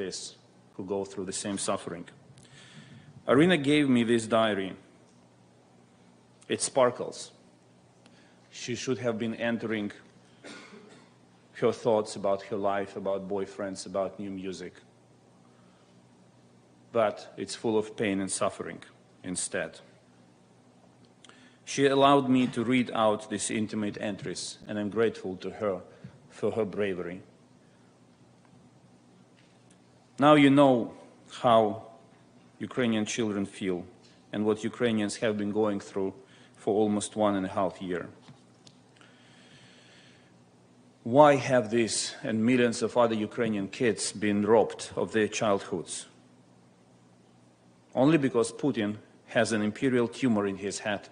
this, who go through the same suffering. Irina gave me this diary. It sparkles. She should have been entering her thoughts about her life, about boyfriends, about new music. But it's full of pain and suffering instead. She allowed me to read out these intimate entries, and I'm grateful to her for her bravery. Now you know how Ukrainian children feel and what Ukrainians have been going through for almost 1.5 years. Why have these and millions of other Ukrainian kids been robbed of their childhoods? Only because Putin has an imperial tumor in his head,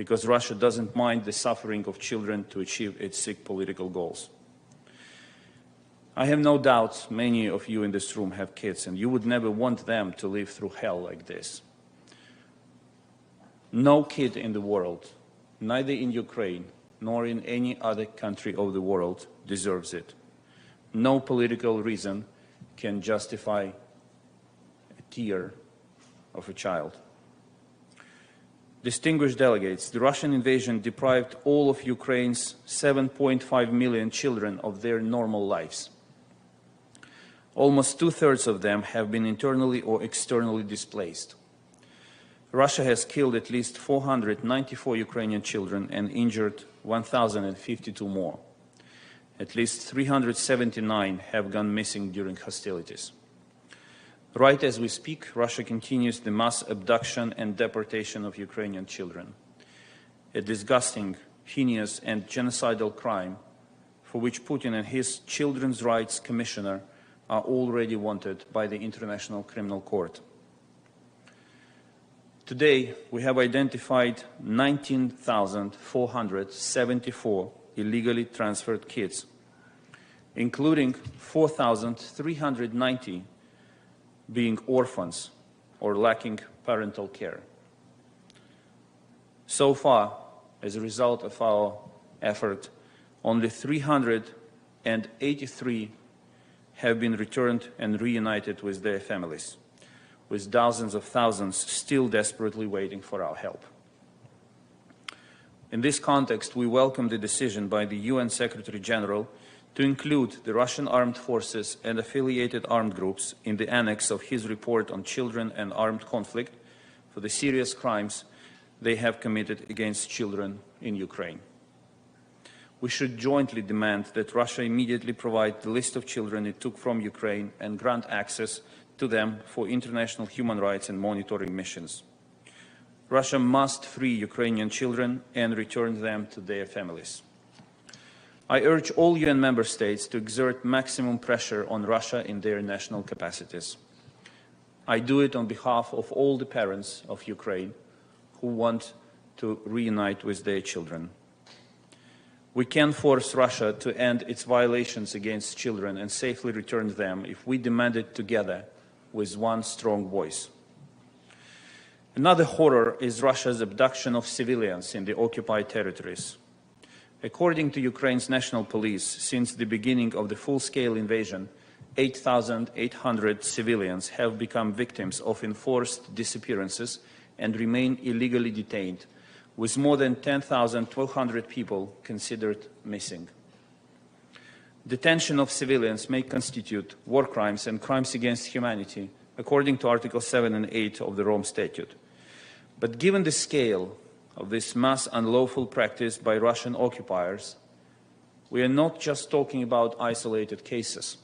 because Russia doesn't mind the suffering of children to achieve its sick political goals. I have no doubt many of you in this room have kids, and you would never want them to live through hell like this. No kid in the world, neither in Ukraine nor in any other country of the world, deserves it. No political reason can justify a tear of a child. Distinguished delegates, the Russian invasion deprived all of Ukraine's 7.5 million children of their normal lives. Almost 2/3 of them have been internally or externally displaced. Russia has killed at least 494 Ukrainian children and injured 1,052 more. At least 379 have gone missing during hostilities. Right as we speak, Russia continues the mass abduction and deportation of Ukrainian children, a disgusting, heinous, and genocidal crime for which Putin and his Children's Rights Commissioner are already wanted by the International Criminal Court. Today, we have identified 19,474 illegally transferred kids, including 4,390 being orphans or lacking parental care. So far, as a result of our effort, only 383 have been returned and reunited with their families, with dozens of thousands still desperately waiting for our help. In this context, we welcome the decision by the UN Secretary General to include the Russian armed forces and affiliated armed groups in the annex of his report on children and armed conflict for the serious crimes they have committed against children in Ukraine. We should jointly demand that Russia immediately provide the list of children it took from Ukraine and grant access to them for international human rights and monitoring missions. Russia must free Ukrainian children and return them to their families. I urge all UN member states to exert maximum pressure on Russia in their national capacities. I do it on behalf of all the parents of Ukraine who want to reunite with their children. We can force Russia to end its violations against children and safely return them if we demand it together with one strong voice. Another horror is Russia's abduction of civilians in the occupied territories. According to Ukraine's national police, since the beginning of the full-scale invasion, 8,800 civilians have become victims of enforced disappearances and remain illegally detained, with more than 10,200 people considered missing. Detention of civilians may constitute war crimes and crimes against humanity, according to Article 7 and 8 of the Rome Statute. But given the scale of this mass unlawful practice by Russian occupiers, we are not just talking about isolated cases.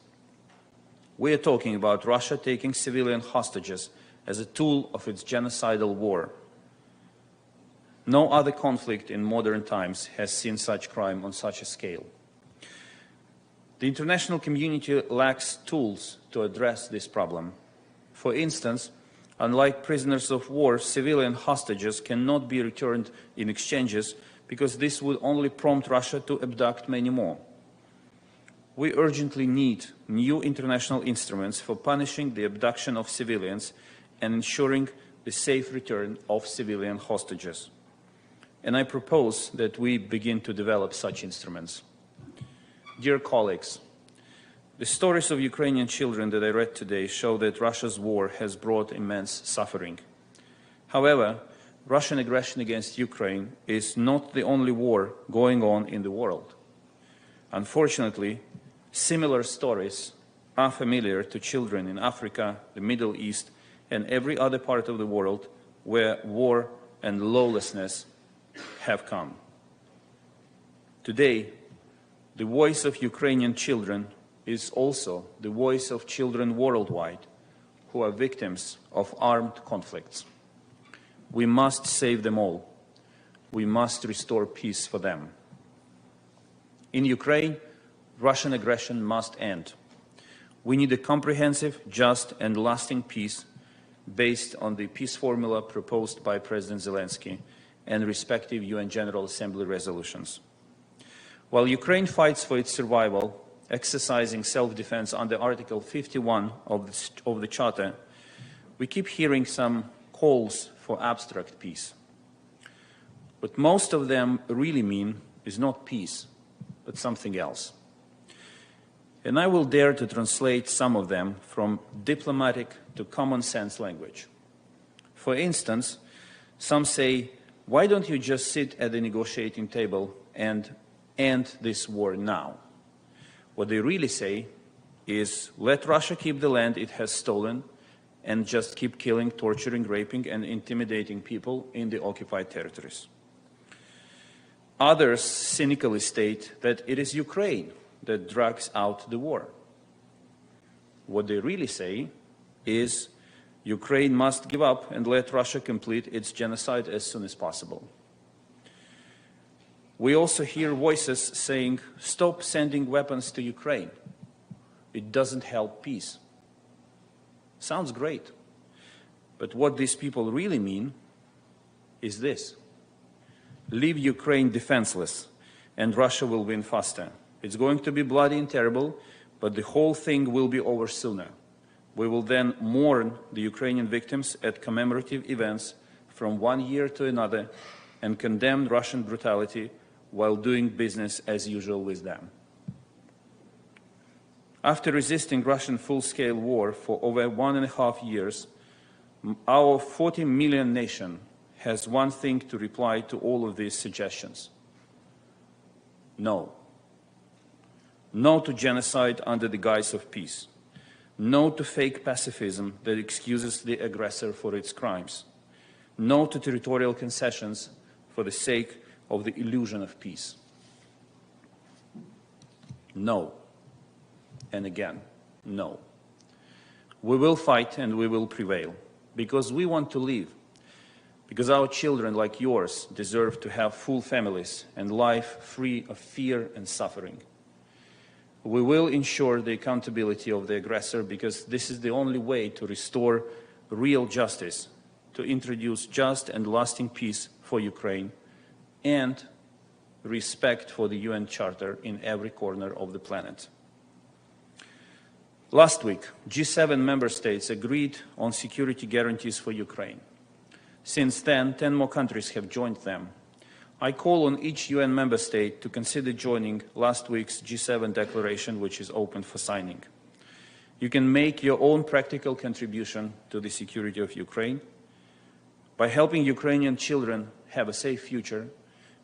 We are talking about Russia taking civilian hostages as a tool of its genocidal war. No other conflict in modern times has seen such crime on such a scale. The international community lacks tools to address this problem. For instance, unlike prisoners of war, civilian hostages cannot be returned in exchanges because this would only prompt Russia to abduct many more. We urgently need new international instruments for punishing the abduction of civilians and ensuring the safe return of civilian hostages. And I propose that we begin to develop such instruments. Dear colleagues, The stories of Ukrainian children that I read today show that Russia's war has brought immense suffering. However, Russian aggression against Ukraine is not the only war going on in the world. Unfortunately, similar stories are familiar to children in Africa, the Middle East, and every other part of the world where war and lawlessness have come. Today, the voice of Ukrainian children is also the voice of children worldwide who are victims of armed conflicts. We must save them all. We must restore peace for them. In Ukraine, Russian aggression must end. We need a comprehensive, just, and lasting peace based on the peace formula proposed by President Zelensky and respective UN General Assembly resolutions. While Ukraine fights for its survival, exercising self-defense under Article 51 of the Charter, we keep hearing some calls for abstract peace. What most of them really mean is not peace, but something else. And I will dare to translate some of them from diplomatic to common sense language. For instance, some say, why don't you just sit at the negotiating table and end this war now? What they really say is, let Russia keep the land it has stolen and just keep killing, torturing, raping, and intimidating people in the occupied territories. Others cynically state that it is Ukraine that drags out the war. What they really say is, Ukraine must give up and let Russia complete its genocide as soon as possible. We also hear voices saying, stop sending weapons to Ukraine. It doesn't help peace. Sounds great. But what these people really mean is this. Leave Ukraine defenseless, and Russia will win faster. It's going to be bloody and terrible, but the whole thing will be over sooner. We will then mourn the Ukrainian victims at commemorative events from one year to another and condemn Russian brutality while doing business as usual with them. After resisting Russian full-scale war for over 1.5 years, our 40 million nation has one thing to reply to all of these suggestions. No. No to genocide under the guise of peace. No to fake pacifism that excuses the aggressor for its crimes. No to territorial concessions for the sake of the illusion of peace. No. And again, no. We will fight and we will prevail because we want to live. Because our children, like yours, deserve to have full families and life free of fear and suffering. We will ensure the accountability of the aggressor because this is the only way to restore real justice, to introduce just and lasting peace for Ukraine, and respect for the UN Charter in every corner of the planet. Last week, G7 member states agreed on security guarantees for Ukraine. Since then, 10 more countries have joined them. I call on each UN member state to consider joining last week's G7 declaration, which is open for signing. You can make your own practical contribution to the security of Ukraine. By helping Ukrainian children have a safe future,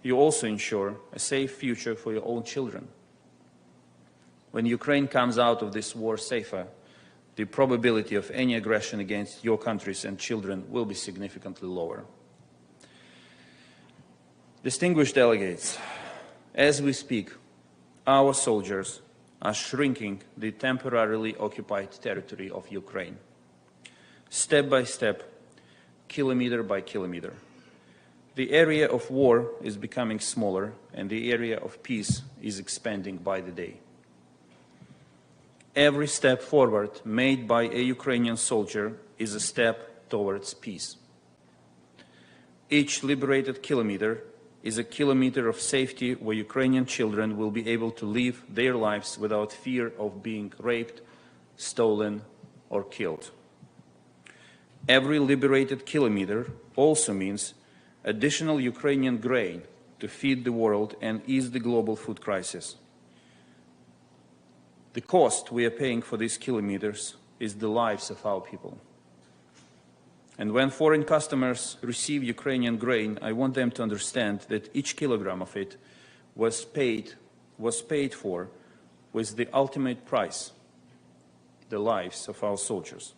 you also ensure a safe future for your own children. When Ukraine comes out of this war safer, the probability of any aggression against your countries and children will be significantly lower. Distinguished delegates, as we speak, our soldiers are shrinking the temporarily occupied territory of Ukraine. Step by step, kilometer by kilometer. The area of war is becoming smaller and the area of peace is expanding by the day. Every step forward made by a Ukrainian soldier is a step towards peace. Each liberated kilometer is a kilometer of safety where Ukrainian children will be able to live their lives without fear of being raped, stolen, or killed. Every liberated kilometer also means additional Ukrainian grain to feed the world and ease the global food crisis. The cost we are paying for these kilometers is the lives of our people. And when foreign customers receive Ukrainian grain, I want them to understand that each kilogram of it was paid for with the ultimate price, the lives of our soldiers.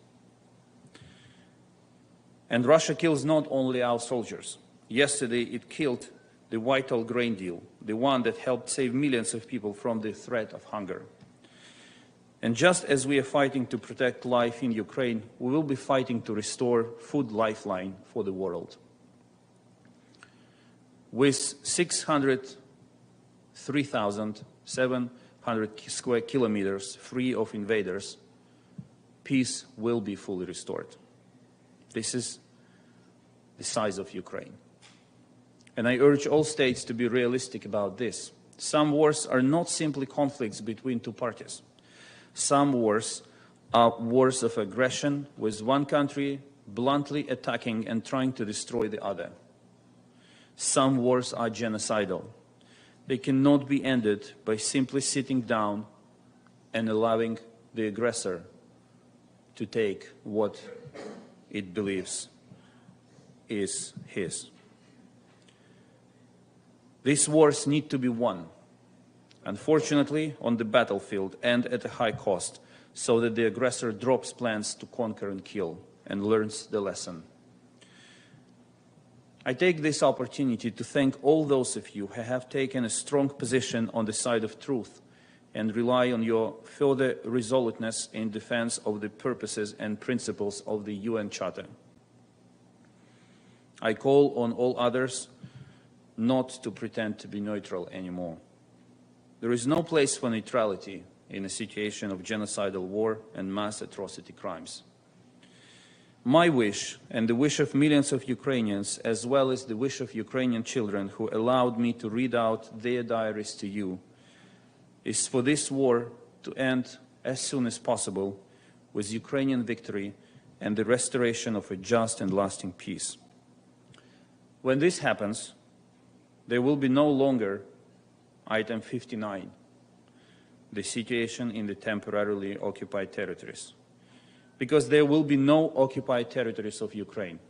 And Russia kills not only our soldiers. Yesterday it killed the vital grain deal, the one that helped save millions of people from the threat of hunger. And just as we are fighting to protect life in Ukraine, we will be fighting to restore food lifeline for the world. With 3,700 square kilometers free of invaders, peace will be fully restored. This is the size of Ukraine. And I urge all states to be realistic about this. Some wars are not simply conflicts between two parties. Some wars are wars of aggression, with one country bluntly attacking and trying to destroy the other. Some wars are genocidal. They cannot be ended by simply sitting down and allowing the aggressor to take what it believes is his. These wars need to be won, unfortunately, on the battlefield and at a high cost, so that the aggressor drops plans to conquer and kill and learns the lesson. I take this opportunity to thank all those of you who have taken a strong position on the side of truth and rely on your further resoluteness in defense of the purposes and principles of the UN Charter. I call on all others not to pretend to be neutral anymore. There is no place for neutrality in a situation of genocidal war and mass atrocity crimes. My wish, and the wish of millions of Ukrainians, as well as the wish of Ukrainian children who allowed me to read out their diaries to you, is for this war to end as soon as possible with Ukrainian victory and the restoration of a just and lasting peace. When this happens, there will be no longer item 59, the situation in the temporarily occupied territories, because there will be no occupied territories of Ukraine,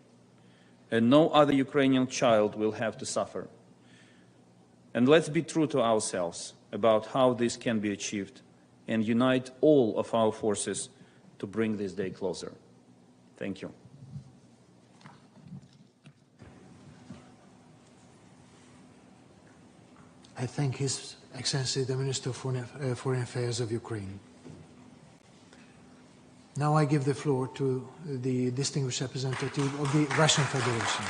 and no other Ukrainian child will have to suffer. And let's be true to ourselves about how this can be achieved and unite all of our forces to bring this day closer. Thank you. I thank His Excellency the Minister of Foreign Affairs of Ukraine. Now I give the floor to the distinguished representative of the Russian Federation.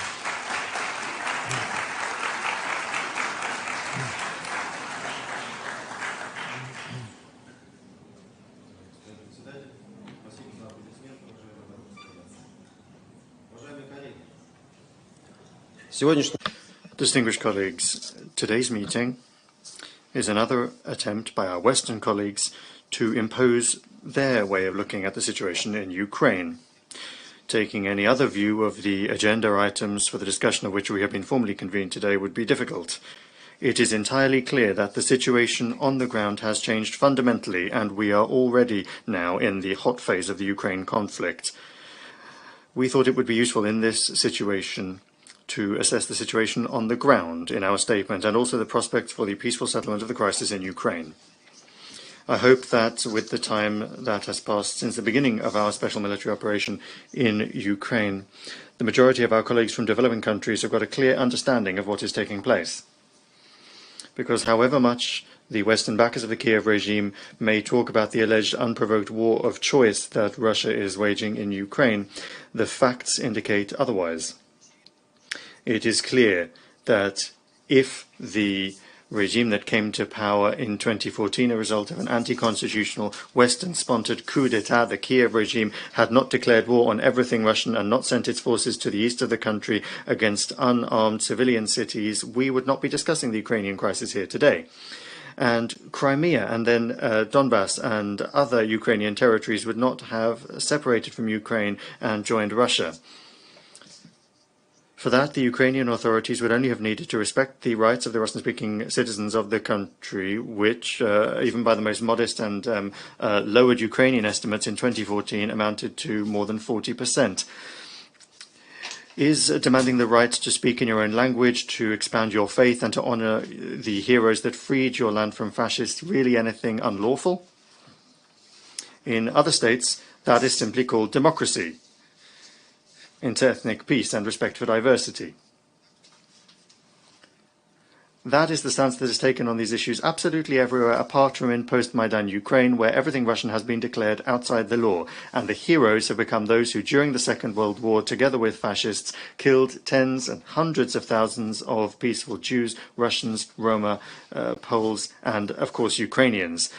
Distinguished colleagues, today's meeting is another attempt by our Western colleagues to impose their way of looking at the situation in Ukraine. Taking any other view of the agenda items for the discussion of which we have been formally convened today would be difficult. It is entirely clear that the situation on the ground has changed fundamentally, and we are already now in the hot phase of the Ukraine conflict. We thought it would be useful in this situation to assess the situation on the ground in our statement, and also the prospects for the peaceful settlement of the crisis in Ukraine. I hope that with the time that has passed since the beginning of our special military operation in Ukraine, the majority of our colleagues from developing countries have got a clear understanding of what is taking place. Because however much the Western backers of the Kiev regime may talk about the alleged unprovoked war of choice that Russia is waging in Ukraine, the facts indicate otherwise. It is clear that if the regime that came to power in 2014, a result of an anti-constitutional Western-sponsored coup d'etat, the Kiev regime had not declared war on everything Russian and not sent its forces to the east of the country against unarmed civilian cities, we would not be discussing the Ukrainian crisis here today. And Crimea and then Donbass and other Ukrainian territories would not have separated from Ukraine and joined Russia. For that, the Ukrainian authorities would only have needed to respect the rights of the Russian-speaking citizens of the country, which, even by the most modest and lowered Ukrainian estimates in 2014, amounted to more than 40%. Is demanding the right to speak in your own language, to expand your faith, and to honour the heroes that freed your land from fascists really anything unlawful? In other states, that is simply called democracy, inter-ethnic peace and respect for diversity. That is the stance that is taken on these issues absolutely everywhere, apart from in post-Maidan Ukraine, where everything Russian has been declared outside the law, and the heroes have become those who, during the Second World War, together with fascists, killed tens and hundreds of thousands of peaceful Jews, Russians, Roma, Poles, and, of course, Ukrainians.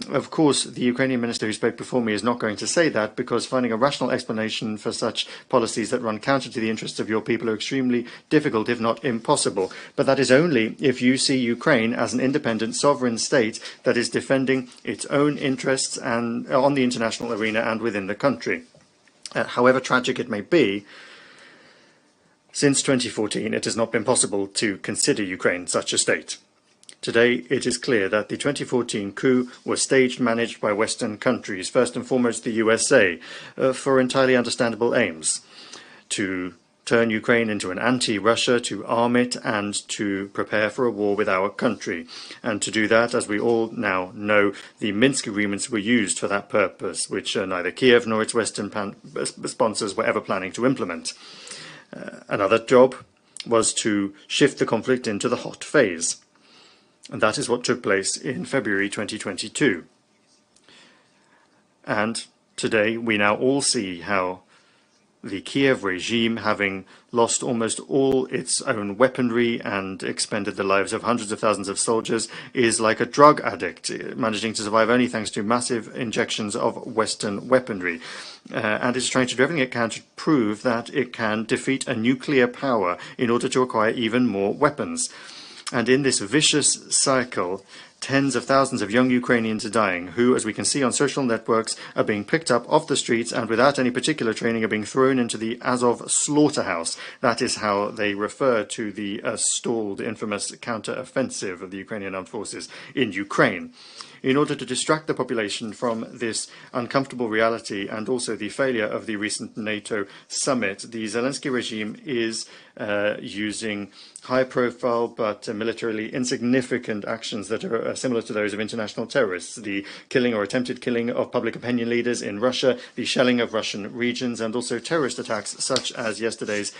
Of course, the Ukrainian minister who spoke before me is not going to say that, because finding a rational explanation for such policies that run counter to the interests of your people are extremely difficult, if not impossible. But that is only if you see Ukraine as an independent sovereign state that is defending its own interests and on the international arena and within the country. However tragic it may be, since 2014 it has not been possible to consider Ukraine such a state. Today, it is clear that the 2014 coup was staged, managed by Western countries, first and foremost the USA, for entirely understandable aims: to turn Ukraine into an anti-Russia, to arm it, and to prepare for a war with our country. And to do that, as we all now know, the Minsk agreements were used for that purpose, which neither Kiev nor its Western sponsors were ever planning to implement. Another job was to shift the conflict into the hot phase. And that is what took place in February 2022. And today we now all see how the Kiev regime, having lost almost all its own weaponry and expended the lives of hundreds of thousands of soldiers, is like a drug addict, managing to survive only thanks to massive injections of Western weaponry. And is trying to do everything it can to prove that it can defeat a nuclear power in order to acquire even more weapons. And in this vicious cycle, tens of thousands of young Ukrainians are dying, who, as we can see on social networks, are being picked up off the streets and without any particular training are being thrown into the Azov slaughterhouse. That is how they refer to the stalled, infamous counter-offensive of the Ukrainian armed forces in Ukraine. In order to distract the population from this uncomfortable reality and also the failure of the recent NATO summit, the Zelensky regime is using high-profile but militarily insignificant actions that are similar to those of international terrorists: the killing or attempted killing of public opinion leaders in Russia, the shelling of Russian regions, and also terrorist attacks such as yesterday's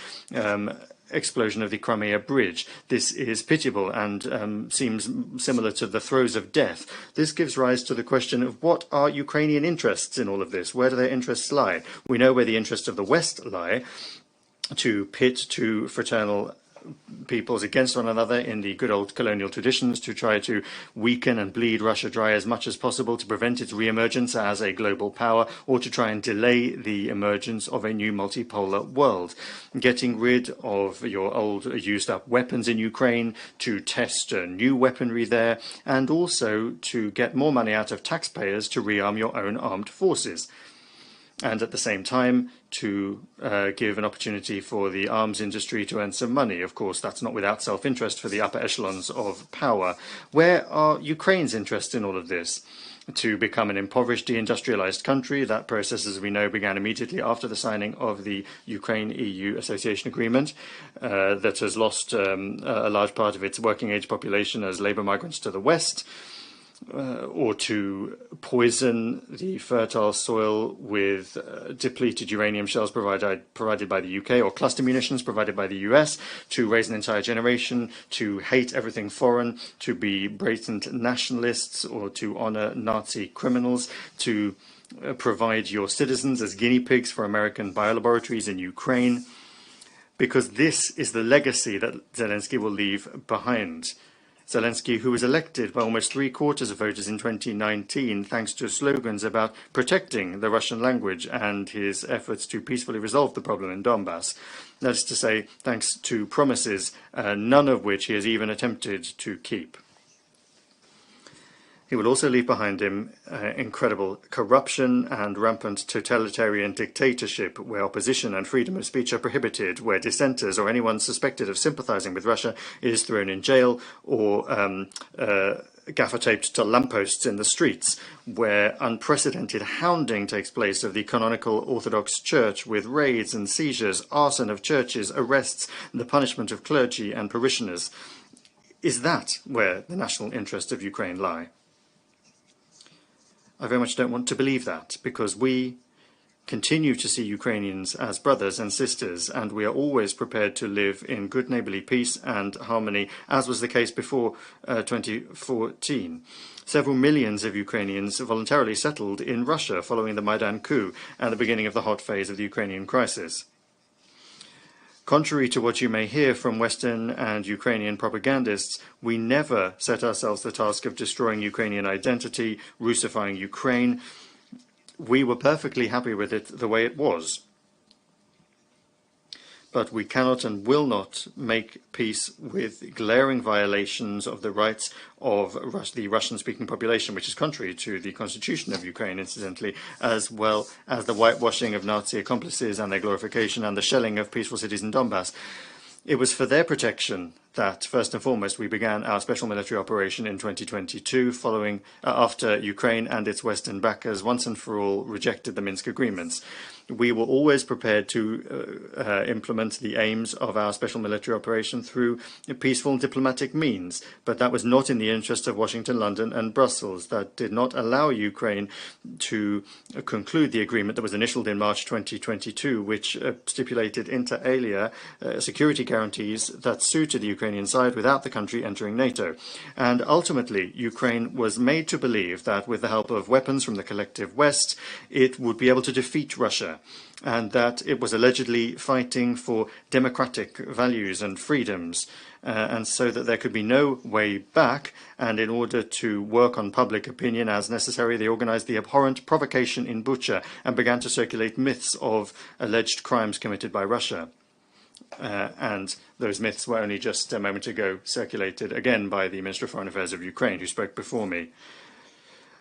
explosion of the Crimea Bridge. This is pitiable and seems similar to the throes of death. This gives rise to the question of what are Ukrainian interests in all of this? Where do their interests lie? We know where the interests of the West lie: to pit two fraternal peoples against one another in the good old colonial traditions, to try to weaken and bleed Russia dry as much as possible to prevent its re-emergence as a global power, or to try and delay the emergence of a new multipolar world. Getting rid of your old used up weapons in Ukraine, to test new weaponry there, and also to get more money out of taxpayers to rearm your own armed forces. And at the same time, to give an opportunity for the arms industry to earn some money. Of course, that's not without self-interest for the upper echelons of power. Where are Ukraine's interests in all of this? To become an impoverished, deindustrialized country. That process, as we know, began immediately after the signing of the Ukraine-EU Association Agreement, that has lost a large part of its working-age population as labour migrants to the West. Or to poison the fertile soil with depleted uranium shells provided by the UK, or cluster munitions provided by the US, to raise an entire generation to hate everything foreign, to be blatant nationalists, or to honour Nazi criminals, to provide your citizens as guinea pigs for American biolaboratories in Ukraine, because this is the legacy that Zelensky will leave behind. Zelensky, who was elected by almost 3/4 of voters in 2019 thanks to slogans about protecting the Russian language and his efforts to peacefully resolve the problem in Donbass. That is to say, thanks to promises, none of which he has even attempted to keep. He will also leave behind him incredible corruption and rampant totalitarian dictatorship, where opposition and freedom of speech are prohibited, where dissenters or anyone suspected of sympathizing with Russia is thrown in jail or gaffer-taped to lampposts in the streets, where unprecedented hounding takes place of the canonical Orthodox Church, with raids and seizures, arson of churches, arrests, and the punishment of clergy and parishioners. Is that where the national interests of Ukraine lie? I very much don't want to believe that, because we continue to see Ukrainians as brothers and sisters, and we are always prepared to live in good neighbourly peace and harmony, as was the case before 2014. Several millions of Ukrainians voluntarily settled in Russia following the Maidan coup and the beginning of the hot phase of the Ukrainian crisis. Contrary to what you may hear from Western and Ukrainian propagandists, we never set ourselves the task of destroying Ukrainian identity, Russifying Ukraine. We were perfectly happy with it the way it was. But we cannot and will not make peace with glaring violations of the rights of the Russian-speaking population, which is contrary to the constitution of Ukraine, incidentally, as well as the whitewashing of Nazi accomplices and their glorification and the shelling of peaceful cities in Donbass. It was for their protection that, first and foremost, we began our special military operation in 2022, following after Ukraine and its Western backers once and for all rejected the Minsk agreements. We were always prepared to implement the aims of our special military operation through peaceful diplomatic means, but that was not in the interest of Washington, London and Brussels. That did not allow Ukraine to conclude the agreement that was initialed in March 2022, which stipulated inter alia security guarantees that suited the Ukrainian side without the country entering NATO. And ultimately, Ukraine was made to believe that with the help of weapons from the collective West, it would be able to defeat Russia, and that it was allegedly fighting for democratic values and freedoms, and so that there could be no way back. And in order to work on public opinion as necessary, they organized the abhorrent provocation in Bucha and began to circulate myths of alleged crimes committed by Russia. And those myths were only just a moment ago circulated again by the Minister of Foreign Affairs of Ukraine, who spoke before me.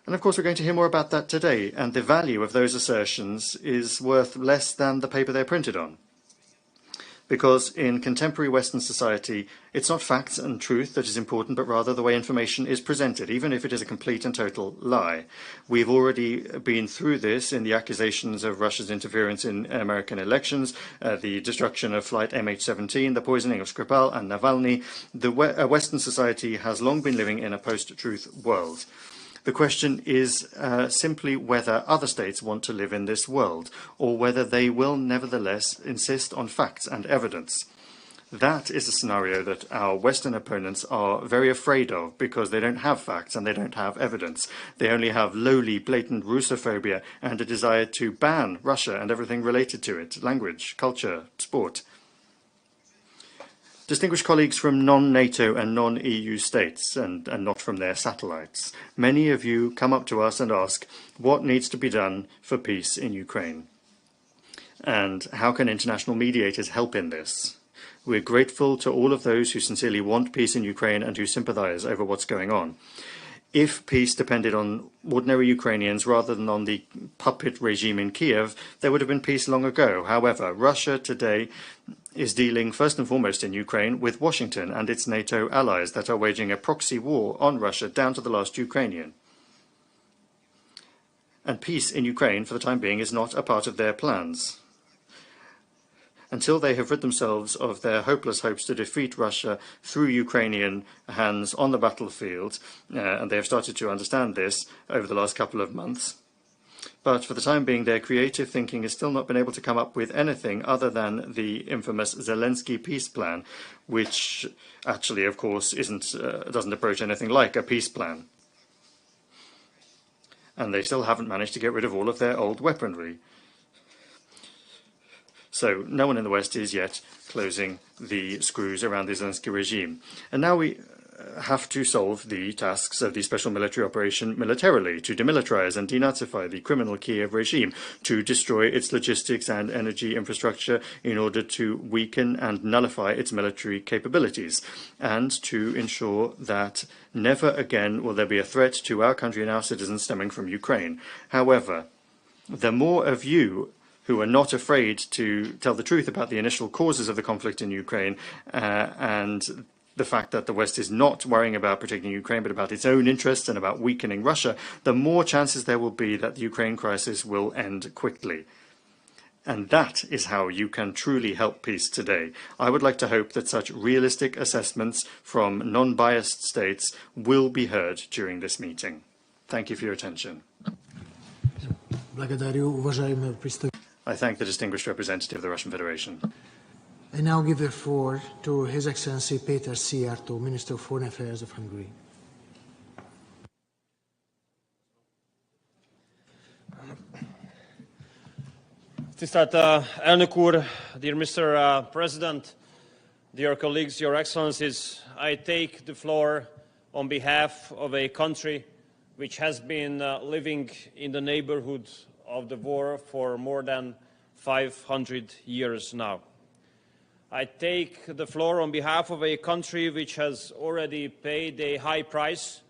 And of course we're going to hear more about that today, and the value of those assertions is worth less than the paper they're printed on. Because in contemporary Western society, it's not facts and truth that is important, but rather the way information is presented, even if it is a complete and total lie. We've already been through this in the accusations of Russia's interference in American elections, the destruction of Flight MH17, the poisoning of Skripal and Navalny. Western society has long been living in a post-truth world. The question is simply whether other states want to live in this world, or whether they will nevertheless insist on facts and evidence. That is a scenario that our Western opponents are very afraid of, because they don't have facts and they don't have evidence. They only have lowly, blatant Russophobia and a desire to ban Russia and everything related to it: language, culture, sport. Distinguished colleagues from non-NATO and non-EU states, and not from their satellites, many of you come up to us and ask what needs to be done for peace in Ukraine, and how can international mediators help in this. We're grateful to all of those who sincerely want peace in Ukraine and who sympathize over what's going on. If peace depended on ordinary Ukrainians rather than on the puppet regime in Kiev, there would have been peace long ago. However, Russia today is dealing first and foremost in Ukraine with Washington and its NATO allies that are waging a proxy war on Russia down to the last Ukrainian. And peace in Ukraine, for the time being, is not a part of their plans. Until they have rid themselves of their hopeless hopes to defeat Russia through Ukrainian hands on the battlefield, and they have started to understand this over the last couple of months. But for the time being, their creative thinking has still not been able to come up with anything other than the infamous Zelensky peace plan, which actually, of course, doesn't approach anything like a peace plan. And they still haven't managed to get rid of all of their old weaponry. So no one in the West is yet closing the screws around the Zelensky regime. And now we have to solve the tasks of the special military operation militarily, to demilitarize and denazify the criminal Kiev regime, to destroy its logistics and energy infrastructure in order to weaken and nullify its military capabilities, and to ensure that never again will there be a threat to our country and our citizens stemming from Ukraine. However, the more of you who are not afraid to tell the truth about the initial causes of the conflict in Ukraine and the fact that the West is not worrying about protecting Ukraine but about its own interests and about weakening Russia, the more chances there will be that the Ukraine crisis will end quickly. And that is how you can truly help peace today. I would like to hope that such realistic assessments from non-biased states will be heard during this meeting. Thank you for your attention. I thank the distinguished representative of the Russian Federation. I now give the floor to His Excellency Péter Szijjártó, Minister of Foreign Affairs of Hungary. Tisztelt Elnök úr, dear Mr. President, dear colleagues, your excellencies, I take the floor on behalf of a country which has been living in the neighborhood of the war for more than 500 years now. I take the floor on behalf of a country which has already paid a high price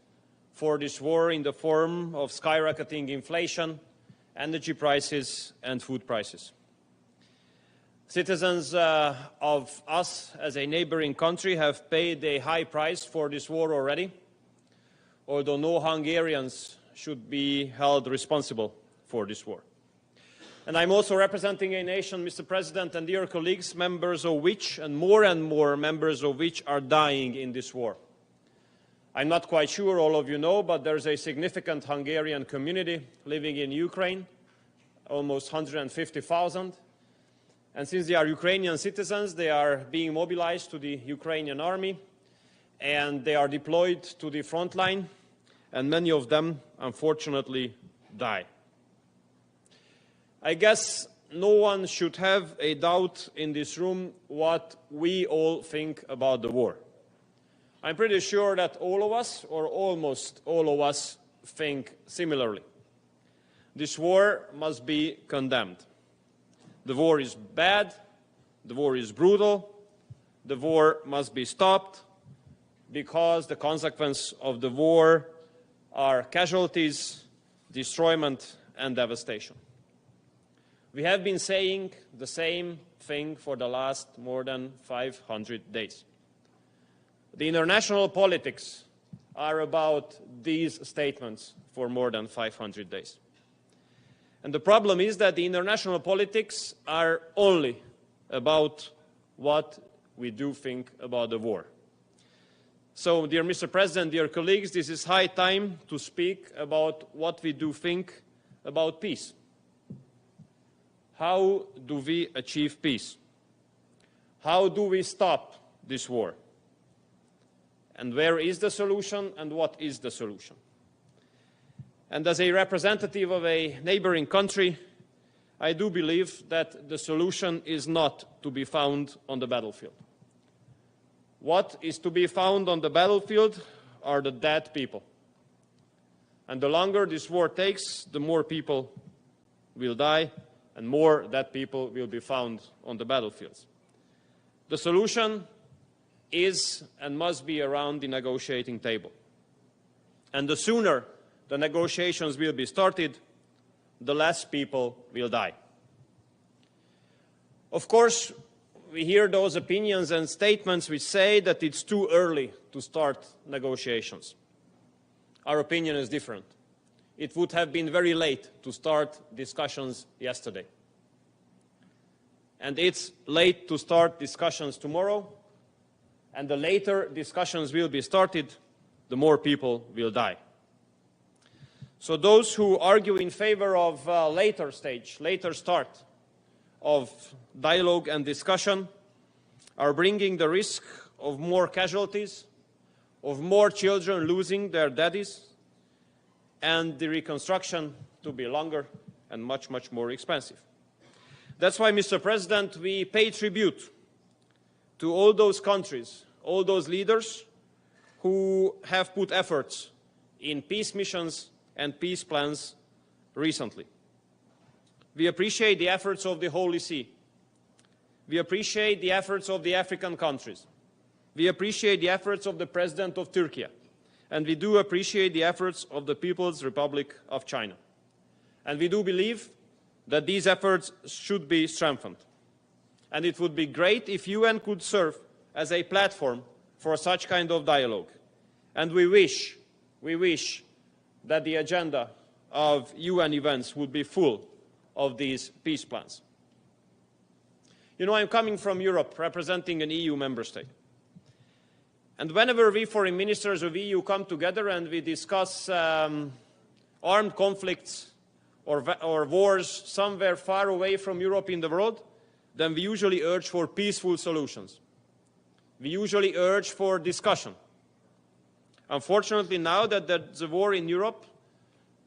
for this war in the form of skyrocketing inflation, energy prices and food prices. Citizens of us as a neighboring country have paid a high price for this war already, although no Hungarians should be held responsible for this war. And I'm also representing a nation, Mr. President and dear colleagues, members of which, and more members of which, are dying in this war. I'm not quite sure all of you know, but there's a significant Hungarian community living in Ukraine, almost 150,000. And since they are Ukrainian citizens, they are being mobilized to the Ukrainian army, and they are deployed to the front line, and many of them, unfortunately, die. I guess no one should have a doubt in this room what we all think about the war. I'm pretty sure that all of us, or almost all of us, think similarly. This war must be condemned. The war is bad, the war is brutal, the war must be stopped, because the consequence of the war are casualties, destroyment and devastation. We have been saying the same thing for the last more than 500 days. The international politics are about these statements for more than 500 days. And the problem is that the international politics are only about what we do think about the war. So, dear Mr. President, dear colleagues, this is high time to speak about what we do think about peace. How do we achieve peace? How do we stop this war? And where is the solution, and what is the solution? And as a representative of a neighboring country, I do believe that the solution is not to be found on the battlefield. What is to be found on the battlefield are the dead people. And the longer this war takes, the more people will die, and more dead people will be found on the battlefields. The solution is and must be around the negotiating table. And the sooner the negotiations will be started, the less people will die. Of course, we hear those opinions and statements which say that it's too early to start negotiations. Our opinion is different. It would have been very late to start discussions yesterday. And it's late to start discussions tomorrow, and the later discussions will be started, the more people will die. So those who argue in favor of later start of dialogue and discussion are bringing the risk of more casualties, of more children losing their daddies, and the reconstruction to be longer and much, much more expensive. That's why, Mr. President, we pay tribute to all those countries, all those leaders who have put efforts in peace missions and peace plans recently. We appreciate the efforts of the Holy See. We appreciate the efforts of the African countries. We appreciate the efforts of the President of Turkey. And we do appreciate the efforts of the People's Republic of China. And we do believe that these efforts should be strengthened. And it would be great if UN could serve as a platform for such kind of dialogue. And we wish that the agenda of UN events would be full of these peace plans. You know, I'm coming from Europe, representing an EU member state. And whenever we foreign ministers of EU come together and we discuss armed conflicts or wars somewhere far away from Europe in the world, then we usually urge for peaceful solutions. We usually urge for discussion. Unfortunately, now that there's a war in Europe,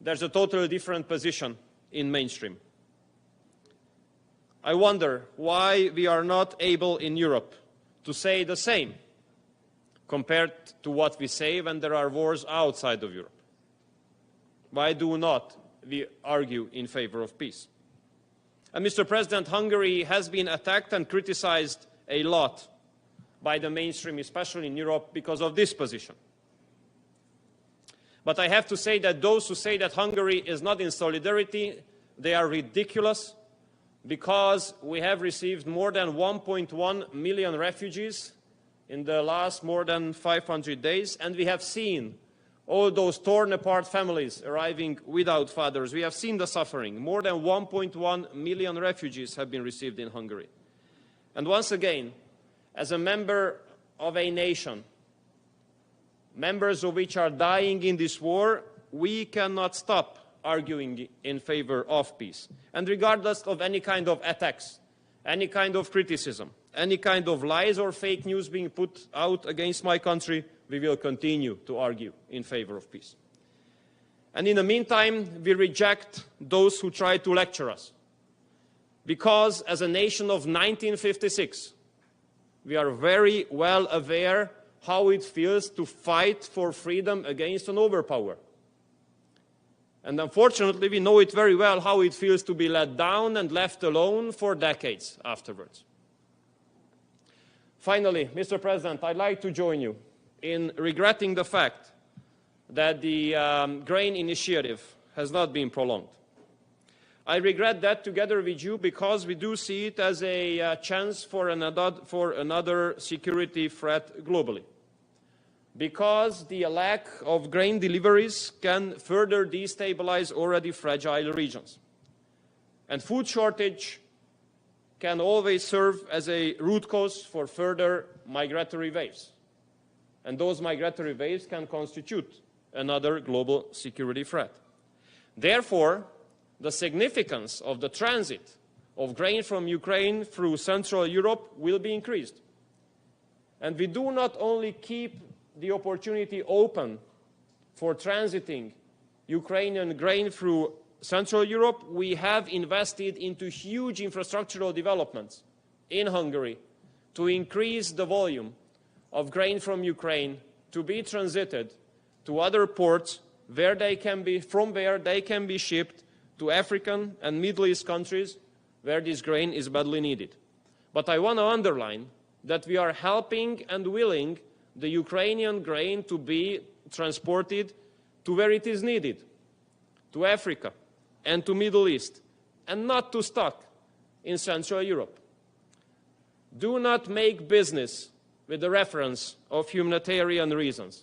there's a totally different position in mainstream. I wonder why we are not able in Europe to say the same compared to what we say when there are wars outside of Europe. Why do not we argue in favor of peace? And Mr. President, Hungary has been attacked and criticized a lot by the mainstream, especially in Europe, because of this position. But I have to say that those who say that Hungary is not in solidarity, they are ridiculous, because we have received more than 1.1 million refugees in the last more than 500 days, and we have seen all those torn apart families arriving without fathers. We have seen the suffering. More than 1.1 million refugees have been received in Hungary. And once again, as a member of a nation, members of which are dying in this war, we cannot stop arguing in favor of peace. And regardless of any kind of attacks, any kind of criticism, any kind of lies or fake news being put out against my country, we will continue to argue in favor of peace. And in the meantime, we reject those who try to lecture us. Because as a nation of 1956, we are very well aware how it feels to fight for freedom against an overpower. And unfortunately, we know it very well how it feels to be let down and left alone for decades afterwards. Finally, Mr. President, I'd like to join you in regretting the fact that the grain initiative has not been prolonged. I regret that together with you because we do see it as a chance for another security threat globally. Because the lack of grain deliveries can further destabilize already fragile regions. And food shortage can always serve as a root cause for further migratory waves. And those migratory waves can constitute another global security threat. Therefore, the significance of the transit of grain from Ukraine through Central Europe will be increased. And we do not only keep the opportunity open for transiting Ukrainian grain through Central Europe, we have invested into huge infrastructural developments in Hungary to increase the volume of grain from Ukraine to be transited to other ports where they can be, from where they can be shipped to African and Middle East countries where this grain is badly needed. But I want to underline that we are helping and willing the Ukrainian grain to be transported to where it is needed, to Africa and to Middle East, and not to stuck in Central Europe. Do not make business with the reference of humanitarian reasons.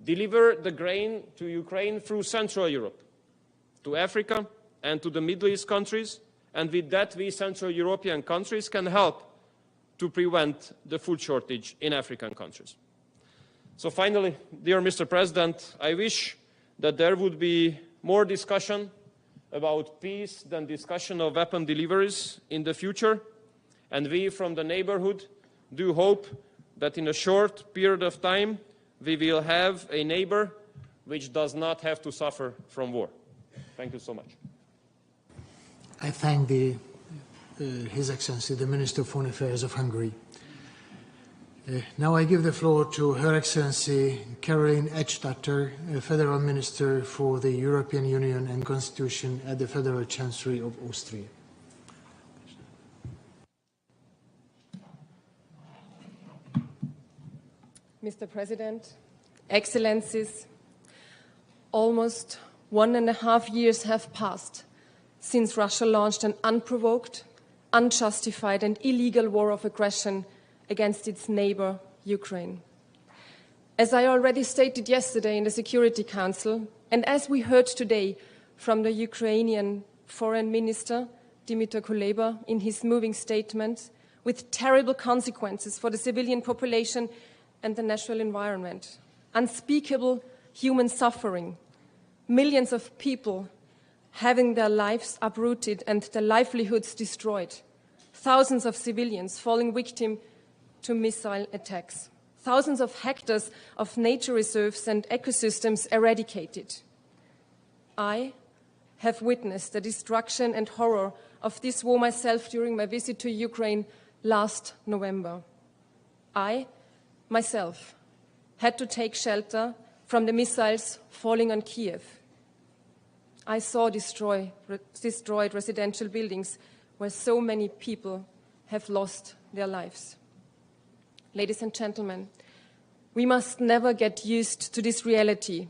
Deliver the grain to Ukraine through Central Europe, to Africa and to the Middle East countries, and with that we Central European countries can help to prevent the food shortage in African countries. So finally, dear Mr. President, I wish that there would be more discussion about peace than discussion of weapon deliveries in the future. And we from the neighborhood do hope that in a short period of time, we will have a neighbor which does not have to suffer from war. Thank you so much. I thank His Excellency, the Minister of Foreign Affairs of Hungary. Now I give the floor to Her Excellency Caroline Edstadter, Federal Minister for the European Union and Constitution at the Federal Chancellery of Austria. Mr. President, Excellencies, almost 1.5 years have passed since Russia launched an unprovoked, unjustified and illegal war of aggression against its neighbor, Ukraine. As I already stated yesterday in the Security Council, and as we heard today from the Ukrainian Foreign Minister, Dmytro Kuleba, in his moving statement, with terrible consequences for the civilian population and the natural environment, unspeakable human suffering, millions of people having their lives uprooted and their livelihoods destroyed, thousands of civilians falling victim to missile attacks, thousands of hectares of nature reserves and ecosystems eradicated. I have witnessed the destruction and horror of this war myself during my visit to Ukraine last November. I, myself, had to take shelter from the missiles falling on Kiev. I saw destroyed residential buildings where so many people have lost their lives. Ladies and gentlemen, we must never get used to this reality.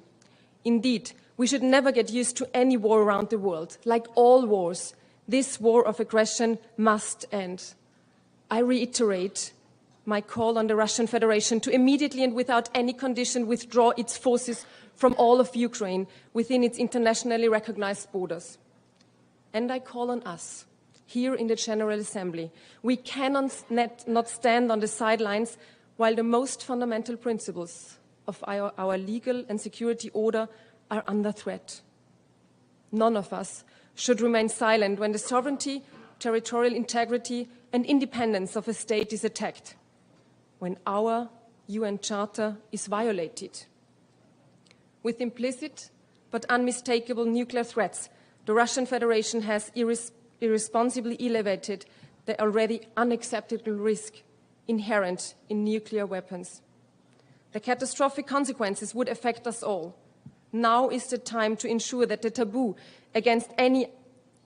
Indeed, we should never get used to any war around the world. Like all wars, this war of aggression must end. I reiterate my call on the Russian Federation to immediately and without any condition withdraw its forces from all of Ukraine within its internationally recognized borders. And I call on us, here in the General Assembly. We cannot not stand on the sidelines while the most fundamental principles of our legal and security order are under threat. None of us should remain silent when the sovereignty, territorial integrity and independence of a state is attacked, when our UN Charter is violated. With implicit but unmistakable nuclear threats, the Russian Federation has irresponsibly elevated the already unacceptable risk inherent in nuclear weapons. The catastrophic consequences would affect us all. Now is the time to ensure that the taboo against any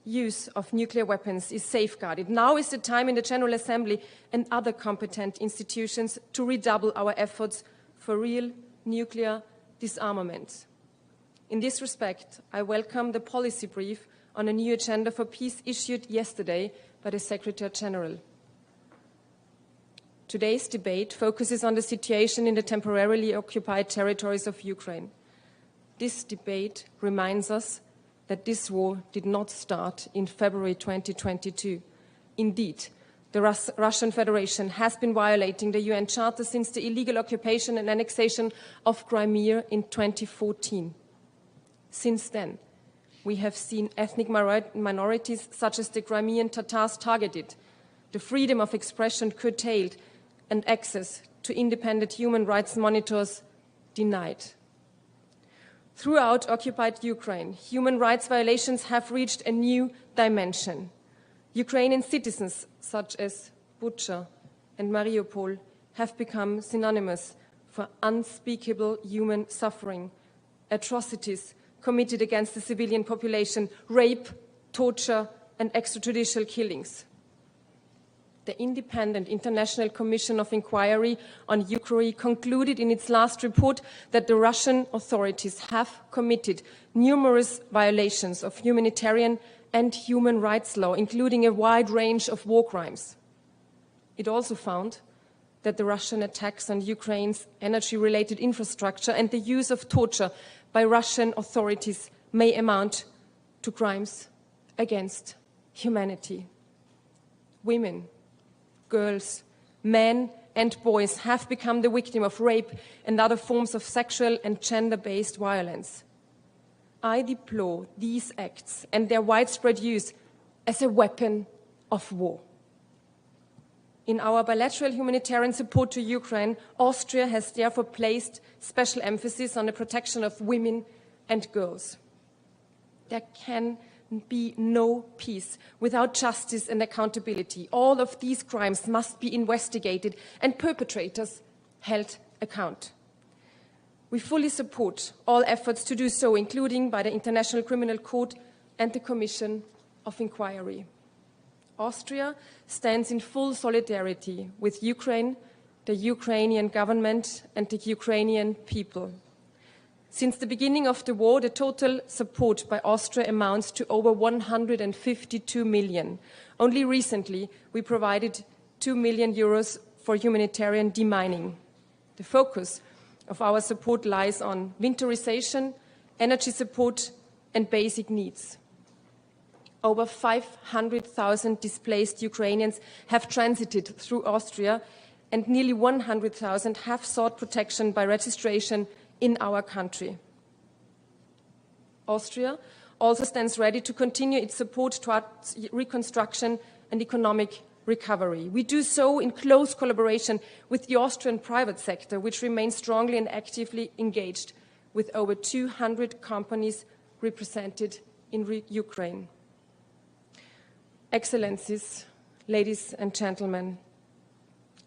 use of nuclear weapons is safeguarded. Now is the time in the General Assembly and other competent institutions to redouble our efforts for real nuclear disarmament. In this respect, I welcome the policy brief on a new agenda for peace issued yesterday by the Secretary General. Today's debate focuses on the situation in the temporarily occupied territories of Ukraine. This debate reminds us that this war did not start in February 2022. Indeed, the Russian Federation has been violating the UN Charter since the illegal occupation and annexation of Crimea in 2014. Since then, we have seen ethnic minorities such as the Crimean Tatars targeted, the freedom of expression curtailed, and access to independent human rights monitors denied. Throughout occupied Ukraine, human rights violations have reached a new dimension. Ukrainian citizens such as Bucha and Mariupol have become synonymous for unspeakable human suffering, atrocities committed against the civilian population, rape, torture, and extrajudicial killings. The Independent International Commission of Inquiry on Ukraine concluded in its last report that the Russian authorities have committed numerous violations of humanitarian and human rights law, including a wide range of war crimes. It also found that the Russian attacks on Ukraine's energy-related infrastructure and the use of torture by Russian authorities may amount to crimes against humanity. Women, girls, men and boys have become the victim of rape and other forms of sexual and gender-based violence. I deplore these acts and their widespread use as a weapon of war. In our bilateral humanitarian support to Ukraine, Austria has therefore placed special emphasis on the protection of women and girls. There can be no peace without justice and accountability. All of these crimes must be investigated and perpetrators held account. We fully support all efforts to do so, including by the International Criminal Court and the Commission of Inquiry. Austria stands in full solidarity with Ukraine, the Ukrainian government, and the Ukrainian people. Since the beginning of the war, the total support by Austria amounts to over 152 million. Only recently, we provided 2 million euros for humanitarian demining. The focus of our support lies on winterization, energy support, and basic needs. Over 500,000 displaced Ukrainians have transited through Austria, and nearly 100,000 have sought protection by registration in our country. Austria also stands ready to continue its support towards reconstruction and economic recovery. We do so in close collaboration with the Austrian private sector, which remains strongly and actively engaged with over 200 companies represented in Ukraine. Excellencies, ladies and gentlemen,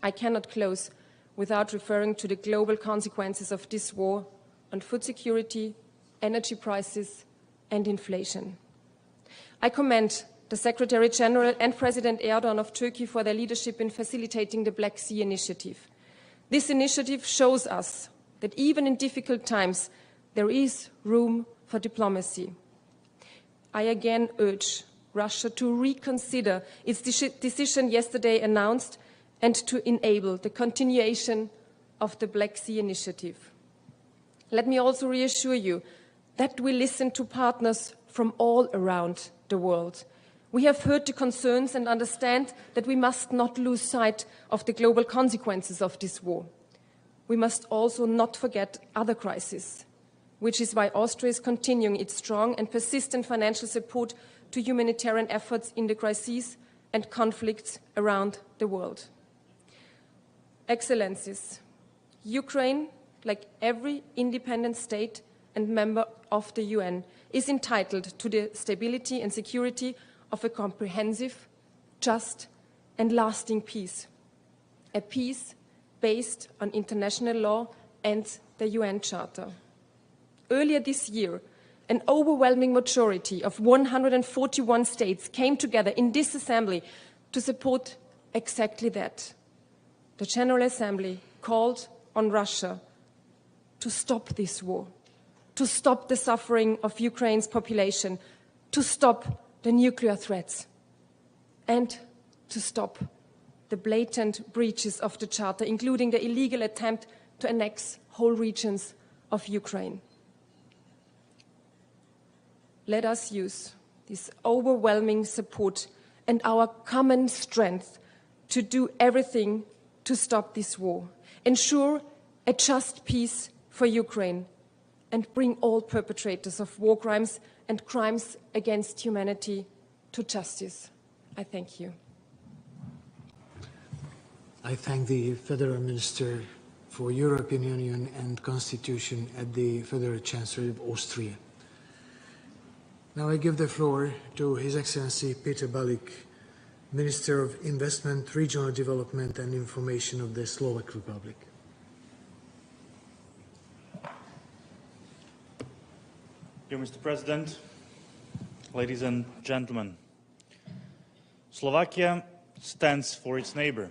I cannot close without referring to the global consequences of this war on food security, energy prices, and inflation. I commend the Secretary General and President Erdogan of Turkey for their leadership in facilitating the Black Sea Initiative. This initiative shows us that even in difficult times, there is room for diplomacy. I again urge Russia to reconsider its decision yesterday announced and to enable the continuation of the Black Sea Initiative. Let me also reassure you that we listen to partners from all around the world. We have heard the concerns and understand that we must not lose sight of the global consequences of this war. We must also not forget other crises, which is why Austria is continuing its strong and persistent financial support to humanitarian efforts in the crises and conflicts around the world. Excellencies, Ukraine, like every independent state and member of the UN, is entitled to the stability and security of a comprehensive, just, and lasting peace. A peace based on international law and the UN Charter. Earlier this year, an overwhelming majority of 141 states came together in this assembly to support exactly that. The General Assembly called on Russia to stop this war, to stop the suffering of Ukraine's population, to stop the nuclear threats, and to stop the blatant breaches of the Charter, including the illegal attempt to annex whole regions of Ukraine. Let us use this overwhelming support and our common strength to do everything to stop this war, ensure a just peace for Ukraine, and bring all perpetrators of war crimes and crimes against humanity to justice. I thank you. I thank the Federal Minister for European Union and Constitution at the Federal Chancellery of Austria. Now I give the floor to His Excellency Peter Balik, Minister of Investment, Regional Development and Information of the Slovak Republic. Dear Mr. President, ladies and gentlemen, Slovakia stands for its neighbor.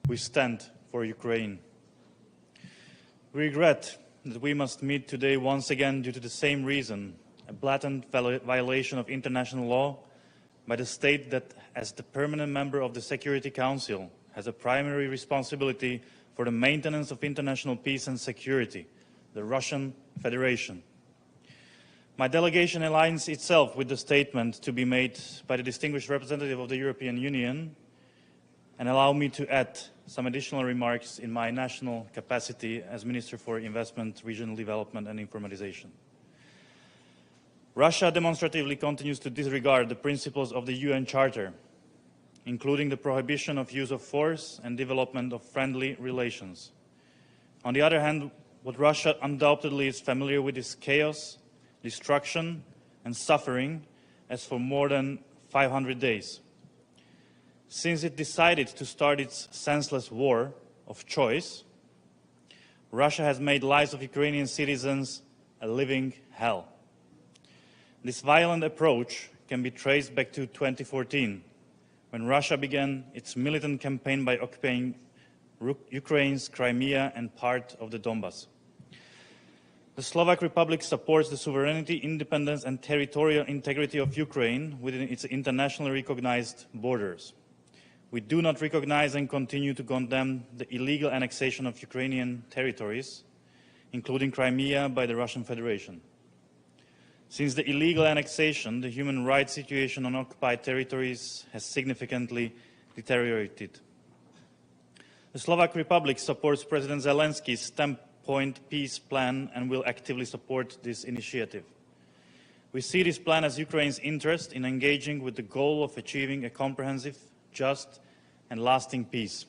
We stand for Ukraine. We regret that we must meet today once again due to the same reason, a blatant violation of international law by the state that, as the permanent member of the Security Council, has a primary responsibility for the maintenance of international peace and security, the Russian Federation. My delegation aligns itself with the statement to be made by the distinguished representative of the European Union, and allow me to add some additional remarks in my national capacity as Minister for Investment, Regional Development and Informatization. Russia demonstratively continues to disregard the principles of the UN Charter, including the prohibition of use of force and development of friendly relations. On the other hand, what Russia undoubtedly is familiar with is chaos, destruction and suffering as for more than 500 days. Since it decided to start its senseless war of choice, Russia has made lives of Ukrainian citizens a living hell. This violent approach can be traced back to 2014, when Russia began its militant campaign by occupying Ukraine's Crimea and part of the Donbas. The Slovak Republic supports the sovereignty, independence and territorial integrity of Ukraine within its internationally recognized borders. We do not recognize and continue to condemn the illegal annexation of Ukrainian territories, including Crimea, by the Russian Federation. Since the illegal annexation, the human rights situation on occupied territories has significantly deteriorated. The Slovak Republic supports President Zelensky's 10-point peace plan and will actively support this initiative. We see this plan as Ukraine's interest in engaging with the goal of achieving a comprehensive, just and lasting peace.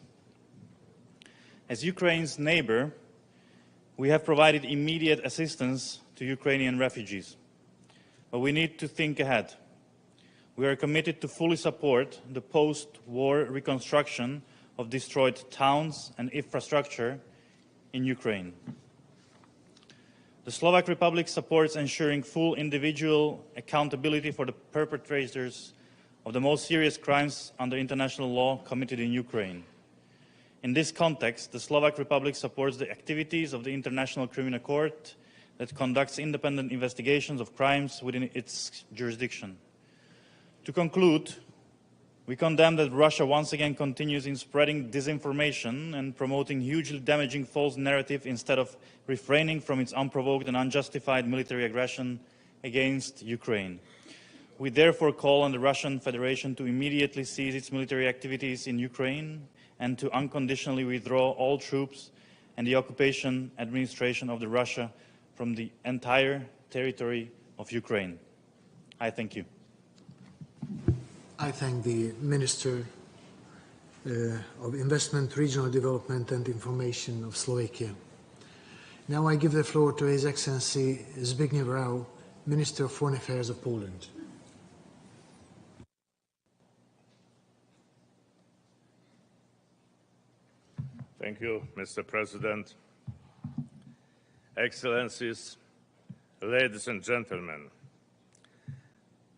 As Ukraine's neighbor, we have provided immediate assistance to Ukrainian refugees. But we need to think ahead. We are committed to fully support the post-war reconstruction of destroyed towns and infrastructure in Ukraine. The Slovak Republic supports ensuring full individual accountability for the perpetrators of the most serious crimes under international law committed in Ukraine. In this context, the Slovak Republic supports the activities of the International Criminal Court that conducts independent investigations of crimes within its jurisdiction. To conclude, we condemn that Russia once again continues in spreading disinformation and promoting hugely damaging false narrative instead of refraining from its unprovoked and unjustified military aggression against Ukraine. We therefore call on the Russian Federation to immediately cease its military activities in Ukraine and to unconditionally withdraw all troops and the occupation administration of Russia from the entire territory of Ukraine. I thank you. I thank the Minister of Investment, Regional Development and Information of Slovakia. Now I give the floor to His Excellency Zbigniew Rau, Minister of Foreign Affairs of Poland. Thank you, Mr. President. Excellencies, ladies and gentlemen,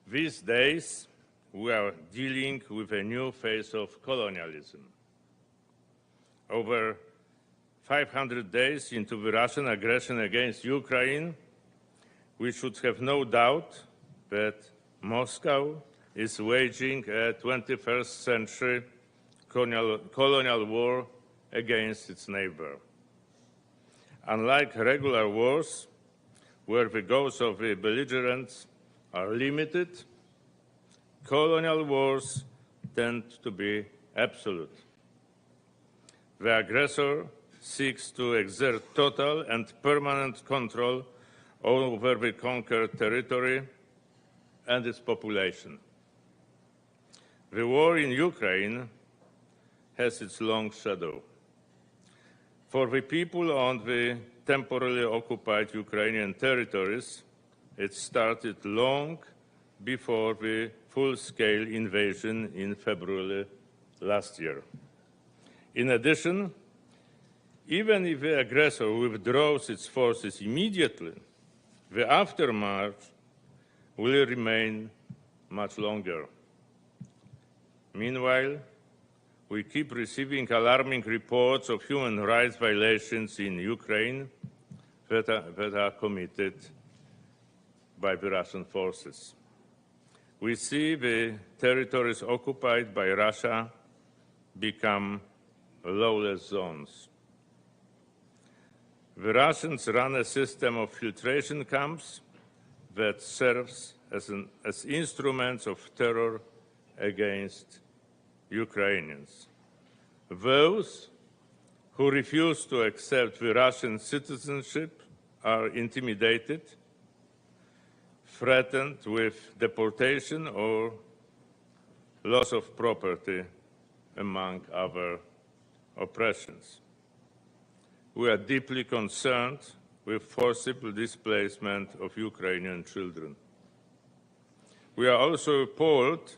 these days we are dealing with a new phase of colonialism. Over 500 days into the Russian aggression against Ukraine, we should have no doubt that Moscow is waging a 21st century colonial war against its neighbor. Unlike regular wars, where the goals of the belligerents are limited, colonial wars tend to be absolute. The aggressor seeks to exert total and permanent control over the conquered territory and its population. The war in Ukraine has its long shadow. For the people on the temporarily occupied Ukrainian territories, it started long before the full-scale invasion in February last year. In addition, even if the aggressor withdraws its forces immediately, the aftermath will remain much longer. Meanwhile, we keep receiving alarming reports of human rights violations in Ukraine that are committed by the Russian forces. We see the territories occupied by Russia become lawless zones. The Russians run a system of filtration camps that serves as instruments of terror against Ukrainians. Those who refuse to accept the Russian citizenship are intimidated, threatened with deportation or loss of property, among other oppressions. We are deeply concerned with forcible displacement of Ukrainian children. We are also appalled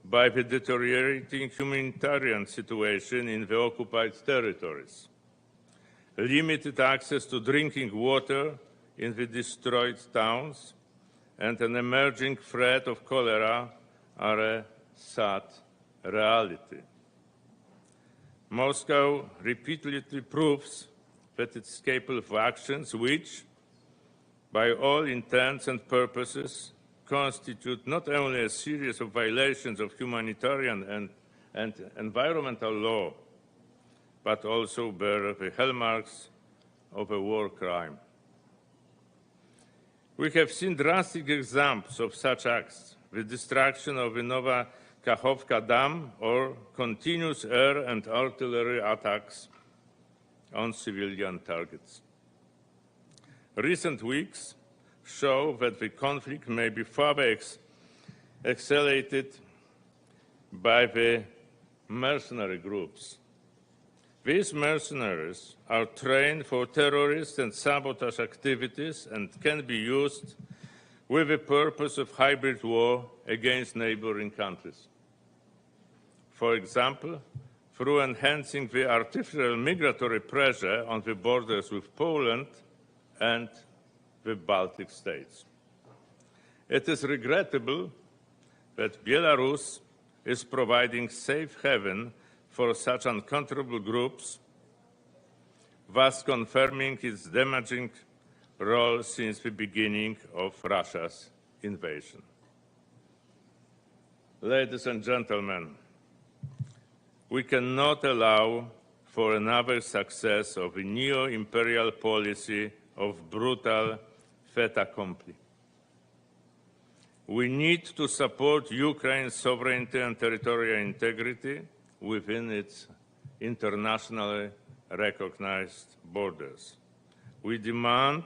by the deteriorating humanitarian situation in the occupied territories. Limited access to drinking water in the destroyed towns and an emerging threat of cholera are a sad reality. Moscow repeatedly proves that it's capable of actions which, by all intents and purposes, constitute not only a series of violations of humanitarian and environmental law, but also bear the hallmarks of a war crime. We have seen drastic examples of such acts, the destruction of the Nova Kakhovka Dam or continuous air and artillery attacks on civilian targets. Recent weeks show that the conflict may be further accelerated by the mercenary groups. These mercenaries are trained for terrorist and sabotage activities and can be used with the purpose of hybrid war against neighboring countries. For example, through enhancing the artificial migratory pressure on the borders with Poland and the Baltic states. It is regrettable that Belarus is providing safe haven for such uncontrollable groups, thus confirming its damaging role since the beginning of Russia's invasion. Ladies and gentlemen, we cannot allow for another success of a neo-imperial policy of brutal fait accompli. We need to support Ukraine's sovereignty and territorial integrity within its internationally recognized borders. We demand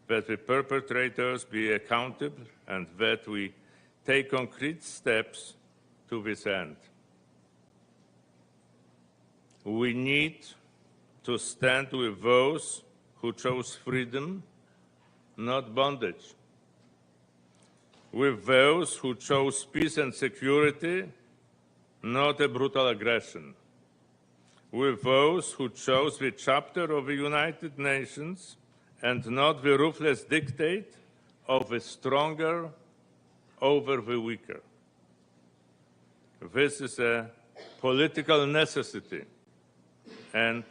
that the perpetrators be accountable and that we take concrete steps to this end. We need to stand with those who chose freedom, not bondage, with those who chose peace and security, not a brutal aggression, with those who chose the chapter of the United Nations and not the ruthless dictate of the stronger over the weaker. This is a political necessity and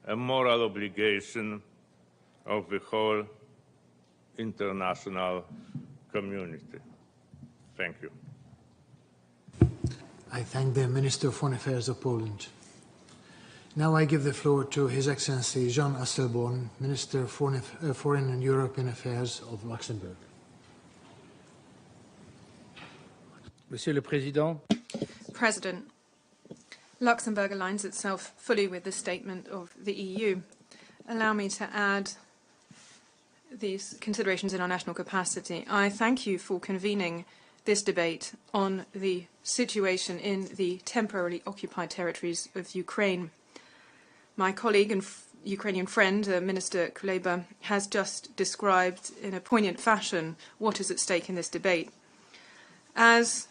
a moral obligation of the whole international community. Thank you. I thank the Minister of Foreign Affairs of Poland. Now I give the floor to His Excellency Jean Asselborn, Minister of Foreign and European Affairs of Luxembourg. Monsieur le Président, President, Luxembourg aligns itself fully with the statement of the EU. Allow me to add these considerations in our national capacity. I thank you for convening this debate on the situation in the temporarily occupied territories of Ukraine. My colleague and Ukrainian friend, Minister Kuleba, has just described in a poignant fashion what is at stake in this debate. As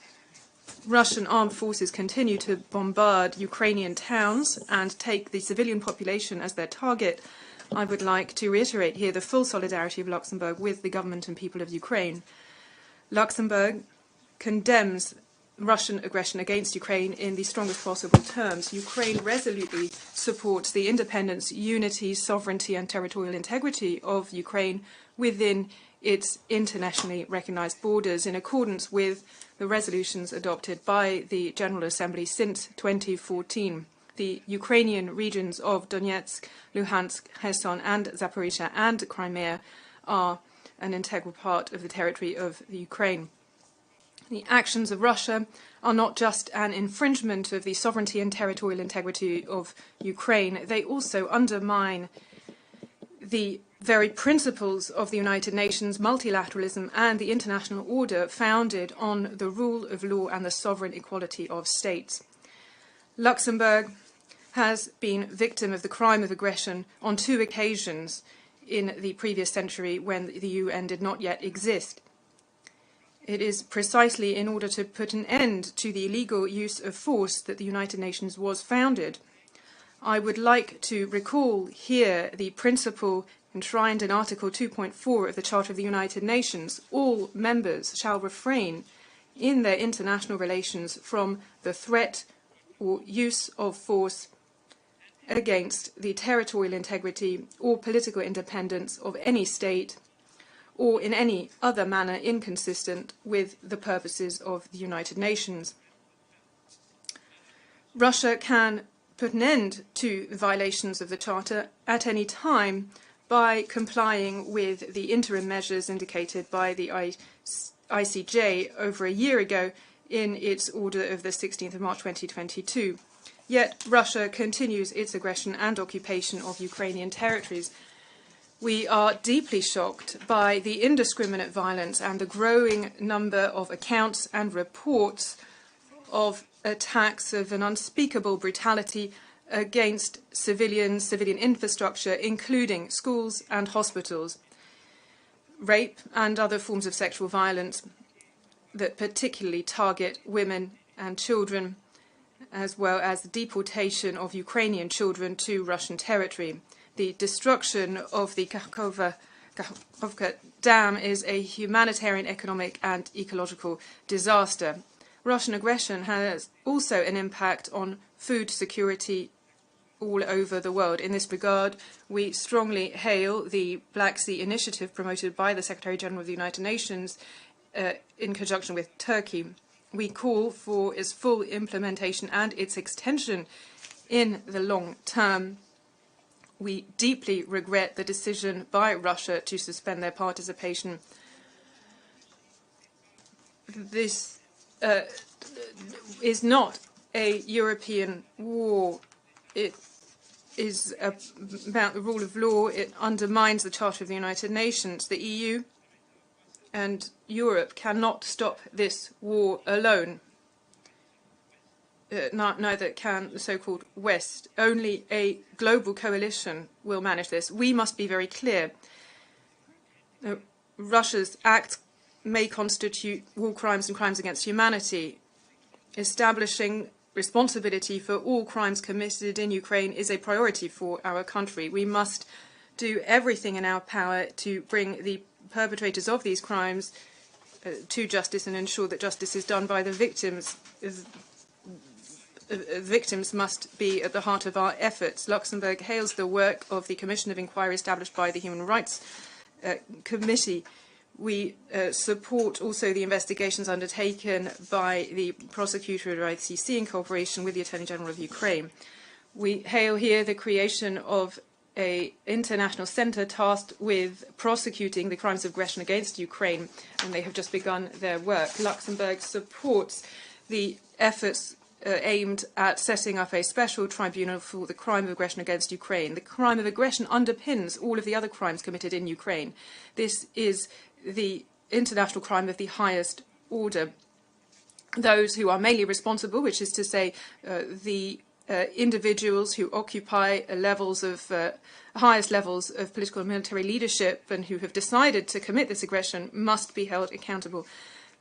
Russian armed forces continue to bombard Ukrainian towns and take the civilian population as their target, I would like to reiterate here the full solidarity of Luxembourg with the government and people of Ukraine. Luxembourg condemns Russian aggression against Ukraine in the strongest possible terms. Ukraine resolutely supports the independence, unity, sovereignty and territorial integrity of Ukraine within its internationally recognized borders in accordance with the resolutions adopted by the General Assembly since 2014. The Ukrainian regions of Donetsk, Luhansk, Kherson and Zaporizhia and Crimea are an integral part of the territory of the Ukraine. The actions of Russia are not just an infringement of the sovereignty and territorial integrity of Ukraine, they also undermine the very principles of the United Nations, multilateralism and the international order founded on the rule of law and the sovereign equality of states. Luxembourg has been victim of the crime of aggression on 2 occasions in the previous century when the UN did not yet exist. It is precisely in order to put an end to the illegal use of force that the United Nations was founded. I would like to recall here the principle enshrined in Article 2.4 of the Charter of the United Nations. All members shall refrain in their international relations from the threat or use of force against the territorial integrity or political independence of any state, or in any other manner inconsistent with the purposes of the United Nations. Russia can put an end to violations of the Charter at any time by complying with the interim measures indicated by the ICJ over a year ago in its order of the 16th of March 2022. Yet Russia continues its aggression and occupation of Ukrainian territories. We are deeply shocked by the indiscriminate violence and the growing number of accounts and reports of attacks of an unspeakable brutality against civilian infrastructure, including schools and hospitals, rape and other forms of sexual violence that particularly target women and children, as well as the deportation of Ukrainian children to Russian territory. The destruction of the Kakhovka Dam is a humanitarian, economic and ecological disaster. Russian aggression has also an impact on food security all over the world. In this regard, we strongly hail the Black Sea Initiative promoted by the Secretary-General of the United Nations in conjunction with Turkey. We call for its full implementation and its extension in the long term. We deeply regret the decision by Russia to suspend their participation. This is not a European war. It is about the rule of law. It undermines the Charter of the United Nations. The EU and Europe cannot stop this war alone. Neither can the so-called West. Only a global coalition will manage this. We must be very clear. Russia's acts may constitute war crimes and crimes against humanity. Establishing responsibility for all crimes committed in Ukraine is a priority for our country. We must do everything in our power to bring the perpetrators of these crimes to justice and ensure that justice is done by the victims. Victims must be at the heart of our efforts. Luxembourg hails the work of the Commission of Inquiry established by the Human Rights Committee. We support also the investigations undertaken by the prosecutor at ICC in cooperation with the Attorney General of Ukraine. We hail here the creation of an international centre tasked with prosecuting the crimes of aggression against Ukraine, and they have just begun their work. Luxembourg supports the efforts aimed at setting up a special tribunal for the crime of aggression against Ukraine. The crime of aggression underpins all of the other crimes committed in Ukraine. This is the international crime of the highest order. Those who are mainly responsible, which is to say the individuals who occupy highest levels of political and military leadership and who have decided to commit this aggression, must be held accountable.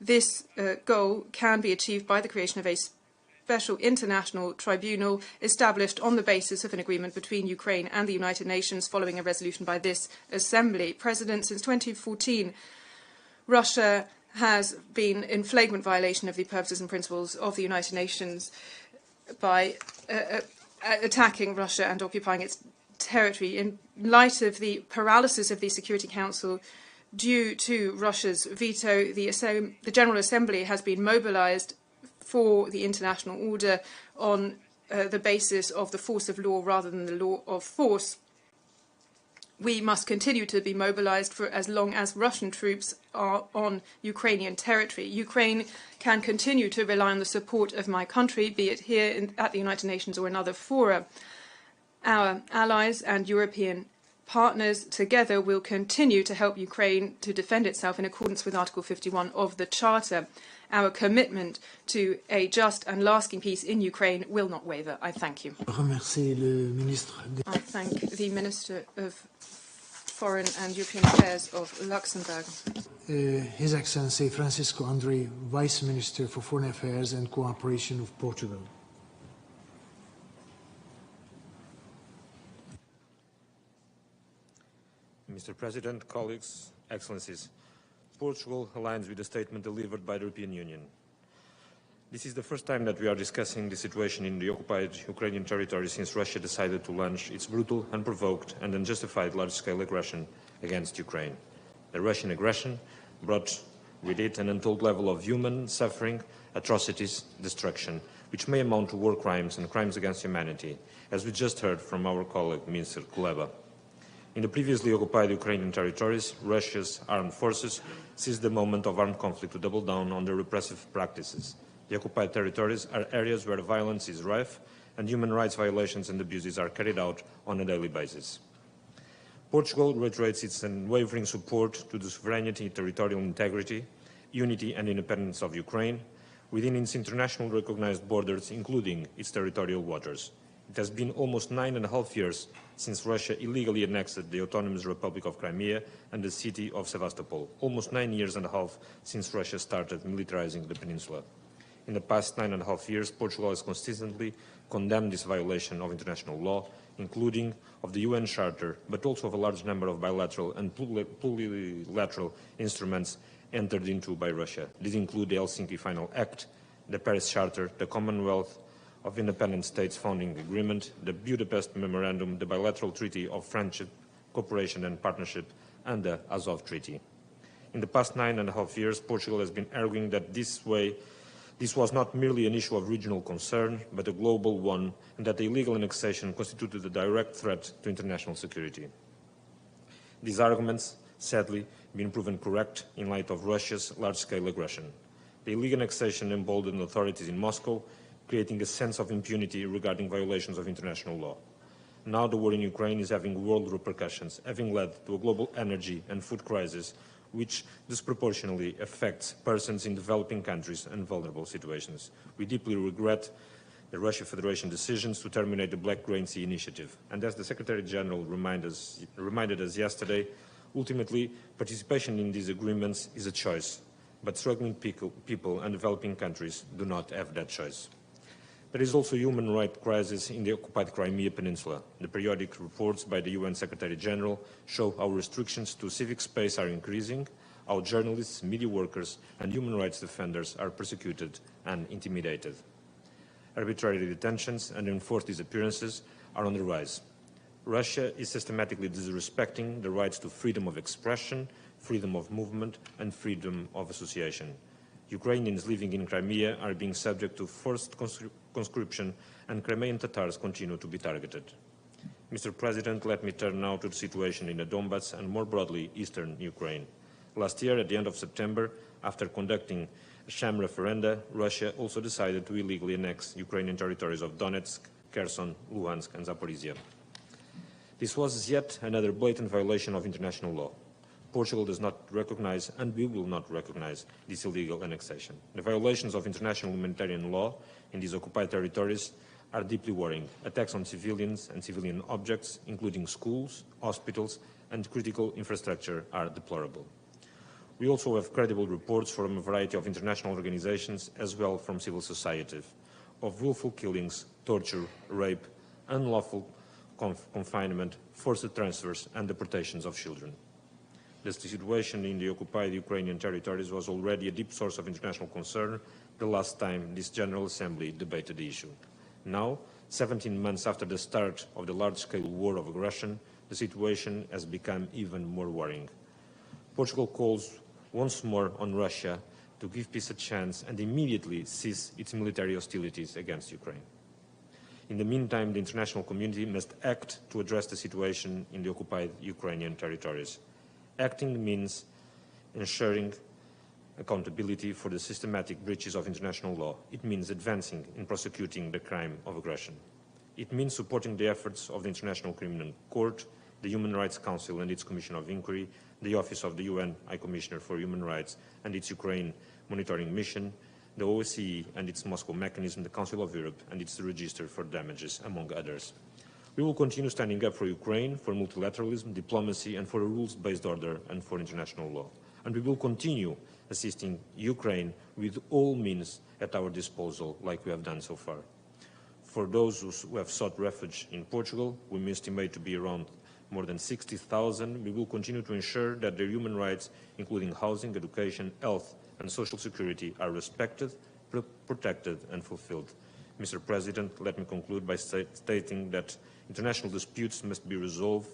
This goal can be achieved by the creation of a special international tribunal established on the basis of an agreement between Ukraine and the United Nations following a resolution by this Assembly. President, since 2014, Russia has been in flagrant violation of the purposes and principles of the United Nations by attacking Russia and occupying its territory. In light of the paralysis of the Security Council due to Russia's veto, the General Assembly has been mobilized for the international order on the basis of the force of law rather than the law of force. We must continue to be mobilized for as long as Russian troops are on Ukrainian territory. Ukraine can continue to rely on the support of my country, be it here at the United Nations or in other fora. Our allies and European partners together will continue to help Ukraine to defend itself in accordance with Article 51 of the Charter. Our commitment to a just and lasting peace in Ukraine will not waver. I thank you. I thank the Minister of Foreign and European Affairs of Luxembourg. His Excellency Francisco André, Vice Minister for Foreign Affairs and Cooperation of Portugal. Mr. President, colleagues, Excellencies, Portugal aligns with the statement delivered by the European Union. This is the first time that we are discussing the situation in the occupied Ukrainian territory since Russia decided to launch its brutal, unprovoked and unjustified large-scale aggression against Ukraine. The Russian aggression brought with it an untold level of human suffering, atrocities, destruction, which may amount to war crimes and crimes against humanity, as we just heard from our colleague, Mr. Kuleba. In the previously occupied Ukrainian territories, Russia's armed forces seized the moment of armed conflict to double down on their repressive practices. The occupied territories are areas where violence is rife and human rights violations and abuses are carried out on a daily basis. Portugal reiterates its unwavering support to the sovereignty, territorial integrity, unity and independence of Ukraine within its internationally recognized borders, including its territorial waters. It has been almost 9.5 years since Russia illegally annexed the Autonomous Republic of Crimea and the city of Sevastopol, almost 9.5 years since Russia started militarizing the peninsula. In the past 9.5 years, Portugal has consistently condemned this violation of international law, including of the UN Charter, but also of a large number of bilateral and plurilateral instruments entered into by Russia. These include the Helsinki Final Act, the Paris Charter, the Commonwealth of Independent States Founding Agreement, the Budapest Memorandum, the Bilateral Treaty of Friendship, Cooperation and Partnership, and the Azov Treaty. In the past 9.5 years, Portugal has been arguing that this was not merely an issue of regional concern, but a global one, and that the illegal annexation constituted a direct threat to international security. These arguments, sadly, have been proven correct in light of Russia's large-scale aggression. The illegal annexation emboldened authorities in Moscow, creating a sense of impunity regarding violations of international law. Now the war in Ukraine is having world repercussions, having led to a global energy and food crisis which disproportionately affects persons in developing countries and vulnerable situations. We deeply regret the Russian Federation decisions to terminate the Black Grain Sea initiative. And as the Secretary General reminded us yesterday, ultimately, participation in these agreements is a choice, but struggling people and developing countries do not have that choice. There is also a human rights crisis in the occupied Crimea Peninsula. The periodic reports by the UN Secretary General show how restrictions to civic space are increasing, how journalists, media workers and human rights defenders are persecuted and intimidated. Arbitrary detentions and enforced disappearances are on the rise. Russia is systematically disrespecting the rights to freedom of expression, freedom of movement and freedom of association. Ukrainians living in Crimea are being subject to forced conscription and Crimean Tatars continue to be targeted. Mr. President, let me turn now to the situation in the Donbass and more broadly eastern Ukraine. Last year, at the end of September, after conducting a sham referenda, Russia also decided to illegally annex Ukrainian territories of Donetsk, Kherson, Luhansk and Zaporizhia. This was yet another blatant violation of international law. Portugal does not recognize, and we will not recognize, this illegal annexation. The violations of international humanitarian law in these occupied territories are deeply worrying. Attacks on civilians and civilian objects, including schools, hospitals, and critical infrastructure, are deplorable. We also have credible reports from a variety of international organizations, as well from civil society, of willful killings, torture, rape, unlawful confinement, forced transfers, and deportations of children. The situation in the occupied Ukrainian territories was already a deep source of international concern the last time this General Assembly debated the issue. Now, 17 months after the start of the large-scale war of aggression, the situation has become even more worrying. Portugal calls once more on Russia to give peace a chance and immediately cease its military hostilities against Ukraine. In the meantime, the international community must act to address the situation in the occupied Ukrainian territories. Acting means ensuring accountability for the systematic breaches of international law. It means advancing in prosecuting the crime of aggression. It means supporting the efforts of the International Criminal Court, the Human Rights Council and its Commission of Inquiry, the Office of the UN High Commissioner for Human Rights and its Ukraine Monitoring Mission, the OSCE and its Moscow mechanism, the Council of Europe and its Register for Damages, among others. We will continue standing up for Ukraine, for multilateralism, diplomacy, and for a rules-based order and for international law. And we will continue assisting Ukraine with all means at our disposal, like we have done so far. For those who have sought refuge in Portugal, we estimate to be around more than 60,000. We will continue to ensure that their human rights, including housing, education, health, and social security, are respected, protected, and fulfilled. Mr. President, let me conclude by stating that international disputes must be resolved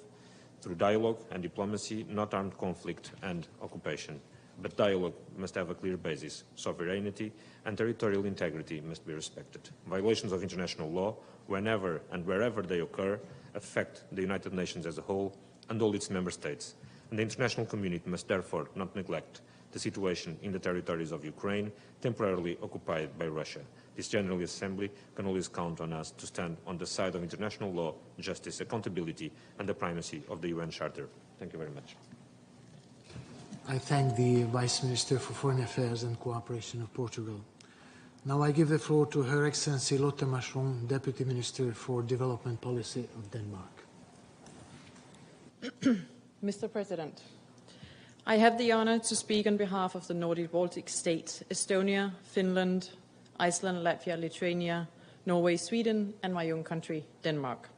through dialogue and diplomacy, not armed conflict and occupation. But dialogue must have a clear basis. Sovereignty and territorial integrity must be respected. Violations of international law, whenever and wherever they occur, affect the United Nations as a whole and all its member states. And the international community must therefore not neglect the situation in the territories of Ukraine, temporarily occupied by Russia. This General Assembly can always count on us to stand on the side of international law, justice, accountability, and the primacy of the UN Charter. Thank you very much. I thank the Vice Minister for Foreign Affairs and Cooperation of Portugal. Now I give the floor to Her Excellency Lotte Machon, Deputy Minister for Development Policy of Denmark. Mr. President, I have the honor to speak on behalf of the Nordic Baltic states, Estonia, Finland, Iceland, Latvia, Lithuania, Norway, Sweden, and my own country, Denmark.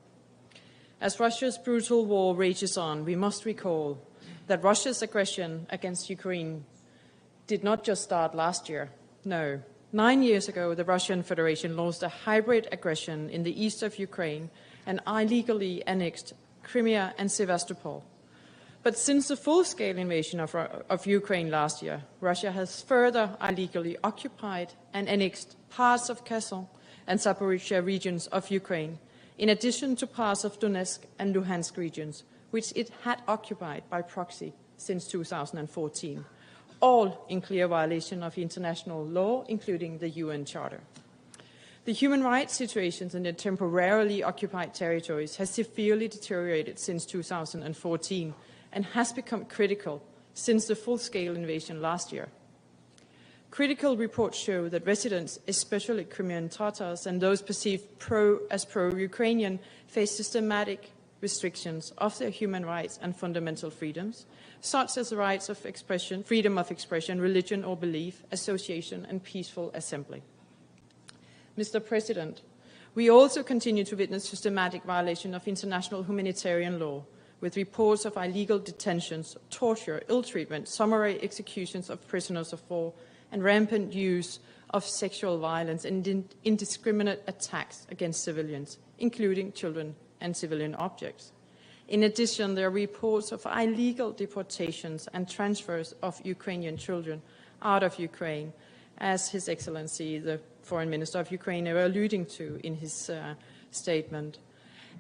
As Russia's brutal war rages on, we must recall that Russia's aggression against Ukraine did not just start last year. No. 9 years ago, the Russian Federation launched a hybrid aggression in the east of Ukraine and illegally annexed Crimea and Sevastopol. But since the full-scale invasion of Ukraine last year, Russia has further illegally occupied and annexed parts of Kherson and Zaporizhzhia regions of Ukraine, in addition to parts of Donetsk and Luhansk regions, which it had occupied by proxy since 2014, all in clear violation of international law, including the UN Charter. The human rights situations in the temporarily occupied territories has severely deteriorated since 2014 and has become critical since the full-scale invasion last year. Critical reports show that residents, especially Crimean Tatars and those perceived as pro-Ukrainian, face systematic restrictions of their human rights and fundamental freedoms, such as the rights of expression, freedom of expression, religion or belief, association, and peaceful assembly. Mr. President, we also continue to witness systematic violation of international humanitarian law, with reports of illegal detentions, torture, ill-treatment, summary executions of prisoners of war, and rampant use of sexual violence and indiscriminate attacks against civilians, including children and civilian objects. In addition, there are reports of illegal deportations and transfers of Ukrainian children out of Ukraine, as His Excellency, the Foreign Minister of Ukraine, are alluding to in his statement,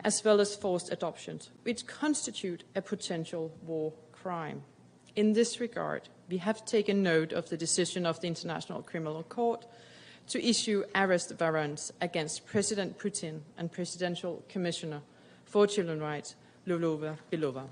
as well as forced adoptions, which constitute a potential war crime. In this regard, we have taken note of the decision of the International Criminal Court to issue arrest warrants against President Putin and Presidential Commissioner for Children's Rights, Lyudmila Belova.